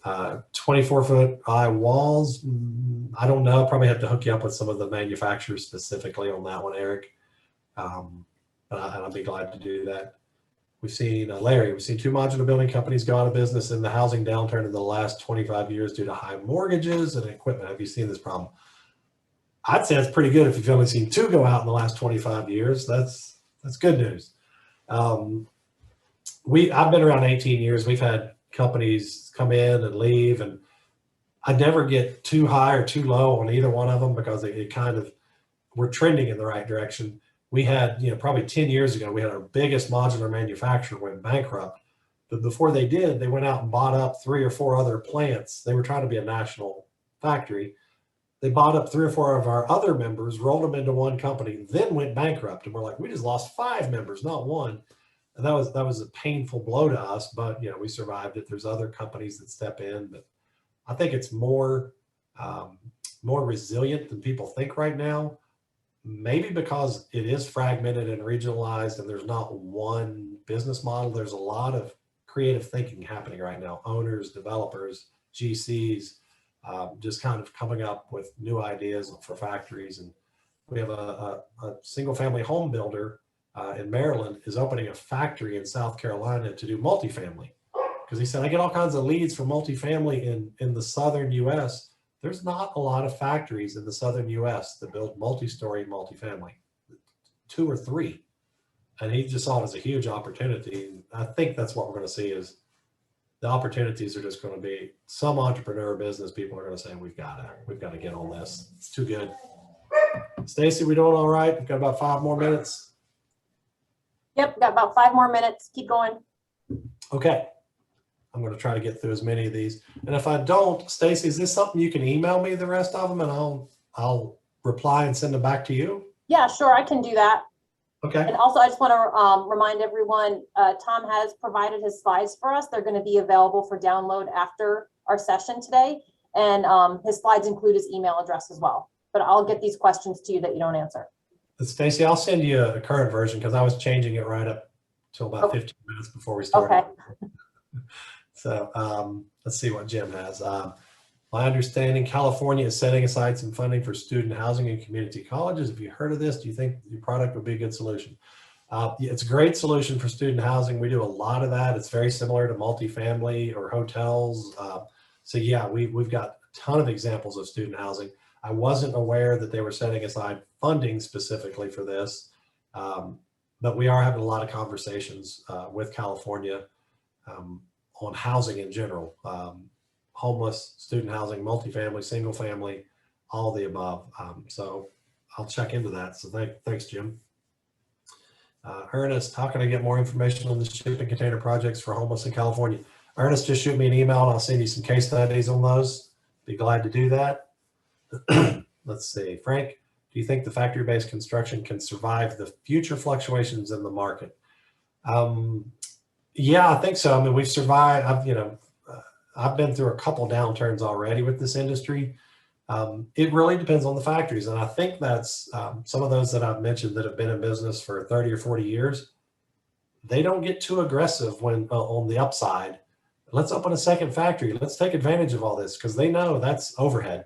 24-foot high walls. I don't know. Probably have to hook you up with some of the manufacturers specifically on that one, Eric. And I'll be glad to do that. We've seen, Larry, we've seen 2 modular building companies go out of business in the housing downturn in the last 25 years due to high mortgages and equipment. Have you seen this problem? I'd say that's pretty good if you've only seen 2 go out in the last 25 years. That's good news. I've been around 18 years. We've had companies come in and leave, and I never get too high or too low on either one of them because it kind of, we're trending in the right direction. We had, probably 10 years ago, we had our biggest modular manufacturer went bankrupt. But before they did, they went out and bought up 3 or 4 other plants. They were trying to be a national factory. They bought up 3 or 4 of our other members, rolled them into one company, then went bankrupt. And we're like, we just lost 5 members, not 1. And that was a painful blow to us, but we survived it. There's other companies that step in, but I think it's more resilient than people think right now. Maybe because it is fragmented and regionalized, and there's not one business model. There's a lot of creative thinking happening right now. Owners, developers, GCs, just kind of coming up with new ideas for factories. And we have a single family home builder in Maryland is opening a factory in South Carolina to do multifamily. Because he said, I get all kinds of leads for multifamily in the southern US. There's not a lot of factories in the southern US that build multi-story multifamily, 2 or 3. And he just saw it as a huge opportunity. And I think that's what we're going to see is the opportunities are just going to be some entrepreneur business people are going to say, we've got to get on this. It's too good. Stacy, we doing all right? We've got about 5 more minutes. Yep, got about 5 more minutes. Keep going. Okay. I'm going to try to get through as many of these. And if I don't, Stacy, is this something you can email me the rest of them and I'll reply and send them back to you? Yeah, sure. I can do that. Okay. And also, I just want to remind everyone, Tom has provided his slides for us. They're going to be available for download after our session today. And his slides include his email address as well. But I'll get these questions to you that you don't answer. Stacy, I'll send you a current version because I was changing it right up till about 15 minutes before we started. Okay. So let's see what Jim has. My understanding, California is setting aside some funding for student housing and community colleges. Have you heard of this? Do you think your product would be a good solution? It's a great solution for student housing. We do a lot of that. It's very similar to multifamily or hotels. So yeah, we've got a ton of examples of student housing. I wasn't aware that they were setting aside funding specifically for this, but we are having a lot of conversations with California on housing in general. Homeless, student housing, multifamily, single family, all the above. So I'll check into that. So thanks, Jim. Ernest, how can I get more information on the shipping container projects for homeless in California? Ernest, just shoot me an email and I'll send you some case studies on those. Be glad to do that. Let's see, Frank, do you think the factory-based construction can survive the future fluctuations in the market? Yeah, I think so. I mean, we've survived. I've been through a couple downturns already with this industry. It really depends on the factories. And I think that's some of those that I've mentioned that have been in business for 30 or 40 years, they don't get too aggressive when on the upside. Let's open a second factory. Let's take advantage of all this because they know that's overhead.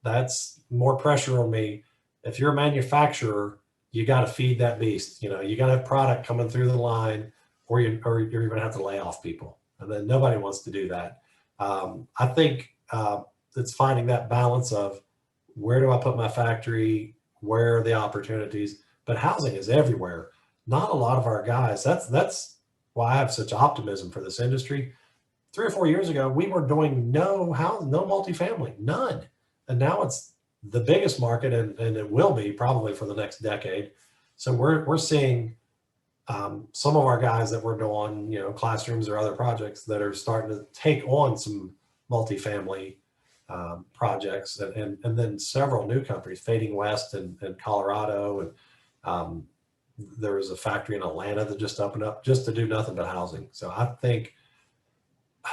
That's more pressure on me. If you're a manufacturer, you got to feed that beast. You got to have product coming through the line or you're going to have to lay off people. And then nobody wants to do that. I think it's finding that balance of where do I put my factory? Where are the opportunities? But housing is everywhere. Not a lot of our guys. That's why I have such optimism for this industry. 3 or 4 years ago, we were doing no housing, no multifamily, none. And now it's the biggest market and it will be probably for the next decade. So we're seeing some of our guys that we're doing, classrooms or other projects that are starting to take on some multifamily projects and then several new companies, Fading West and Colorado. And there was a factory in Atlanta that just opened up just to do nothing but housing. So I think,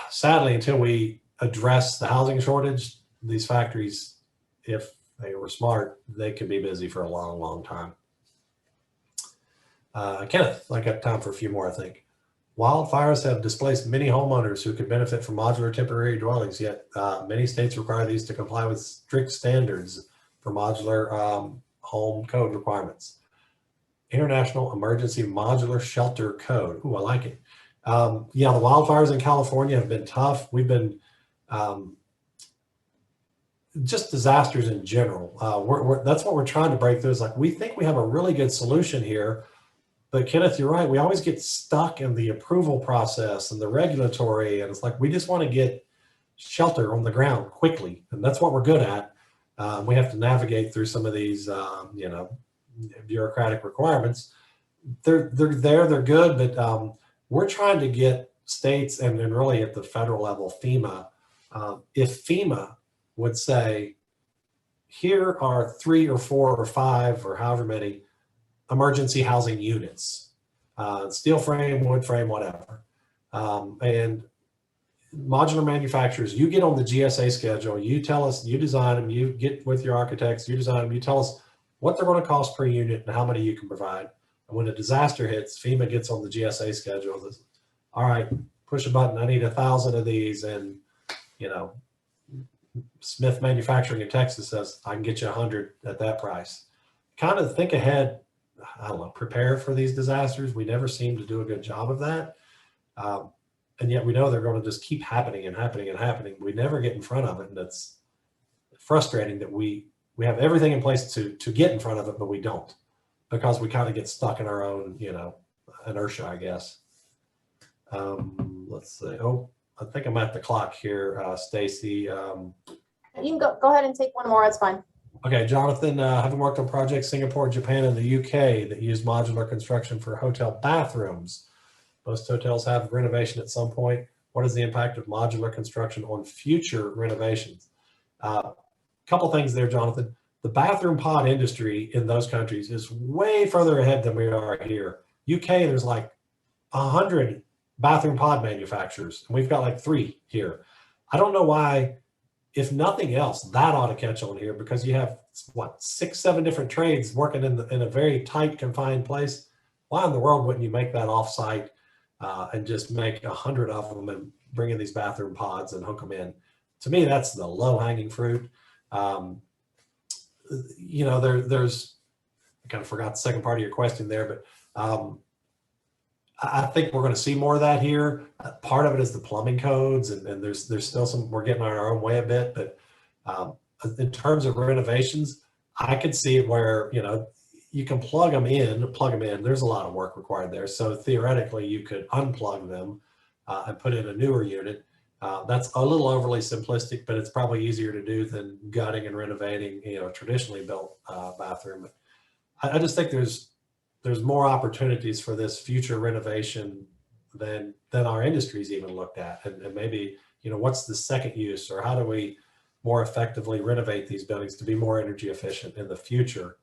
sadly, until we address the housing shortage, these factories, if they were smart, they could be busy for a long, long time. Kenneth, I got time for a few more, I think. Wildfires have displaced many homeowners who could benefit from modular temporary dwellings, yet many states require these to comply with strict standards for modular home code requirements. International Emergency Modular Shelter Code. Ooh, I like it. Yeah, the wildfires in California have been tough. We've been just disasters in general. That's what we're trying to break through is like, we think we have a really good solution here, but Kenneth, you're right. We always get stuck in the approval process and the regulatory, and it's like, we just want to get shelter on the ground quickly. And that's what we're good at. We have to navigate through some of these, bureaucratic requirements. They're good, but we're trying to get states and really at the federal level, FEMA, if FEMA would say, here are 3 or 4 or 5 or however many emergency housing units, steel frame, wood frame, whatever. And modular manufacturers, you get on the GSA schedule, you tell us, you design them, you get with your architects, you design them, you tell us what they're going to cost per unit and how many you can provide. And when a disaster hits, FEMA gets on the GSA schedule. All right, push a button. I need 1,000 of these. And, Smith Manufacturing in Texas says, I can get you 100 at that price. Kind of think ahead, I don't know, prepare for these disasters. We never seem to do a good job of that. And yet we know they're going to just keep happening and happening and happening. We never get in front of it. And it's frustrating that we have everything in place to get in front of it, but we don't, because we kind of get stuck in our own, inertia, I guess. Let's see. Oh, I think I'm at the clock here, Stacy. You can go ahead and take one more. It's fine. Okay, Jonathan, having worked on projects Singapore, Japan, and the UK that use modular construction for hotel bathrooms. Most hotels have renovation at some point. What is the impact of modular construction on future renovations? Couple things there, Jonathan. The bathroom pod industry in those countries is way further ahead than we are here. UK, there's like 100 bathroom pod manufacturers, and we've got like 3 here. I don't know why, if nothing else, that ought to catch on here, because you have, what, 6, 7 different trades working in a very tight, confined place. Why in the world wouldn't you make that offsite and just make 100 of them and bring in these bathroom pods and hook them in? to me, that's the low hanging fruit. You know, there's, I kind of forgot the second part of your question there, but I think we're going to see more of that here. Part of it is the plumbing codes, and there's still some, we're getting on our own way a bit, but in terms of renovations, I could see it where, you know, you can plug them in. There's a lot of work required there. So theoretically, you could unplug them and put in a newer unit. That's a little overly simplistic, but it's probably easier to do than gutting and renovating, you know, a traditionally built bathroom. But I just think there's more opportunities for this future renovation than our industry's even looked at. And maybe, you know, what's the second use, or how do we more effectively renovate these buildings to be more energy efficient in the future?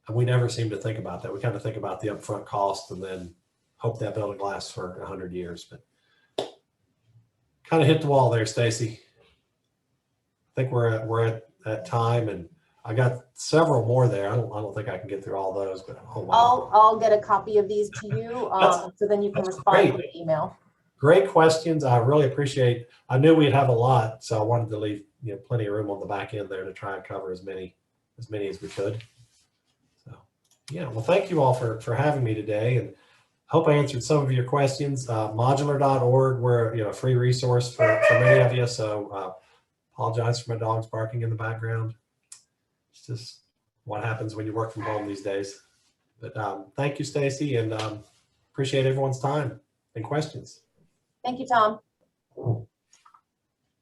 And we never seem to think about that. We kind of think about the upfront cost and then hope that building lasts for 100 years. But kind of hit the wall there, Stacy. I think we're at that time, and I got several more there. I don't think I can get through all those, but oh wow. I'll get a copy of these to you, so then you can respond with email. Great questions. I really appreciate. I knew we'd have a lot, so I wanted to leave, you know, plenty of room on the back end there to try and cover as many as we could. So yeah, well, thank you all for having me today, and hope I answered some of your questions. Modular.org, we're, you know, a free resource for many of you. So apologize for my dogs barking in the background. It's just what happens when you work from home these days. But thank you, Stacy, and appreciate everyone's time and questions. Thank you, Tom.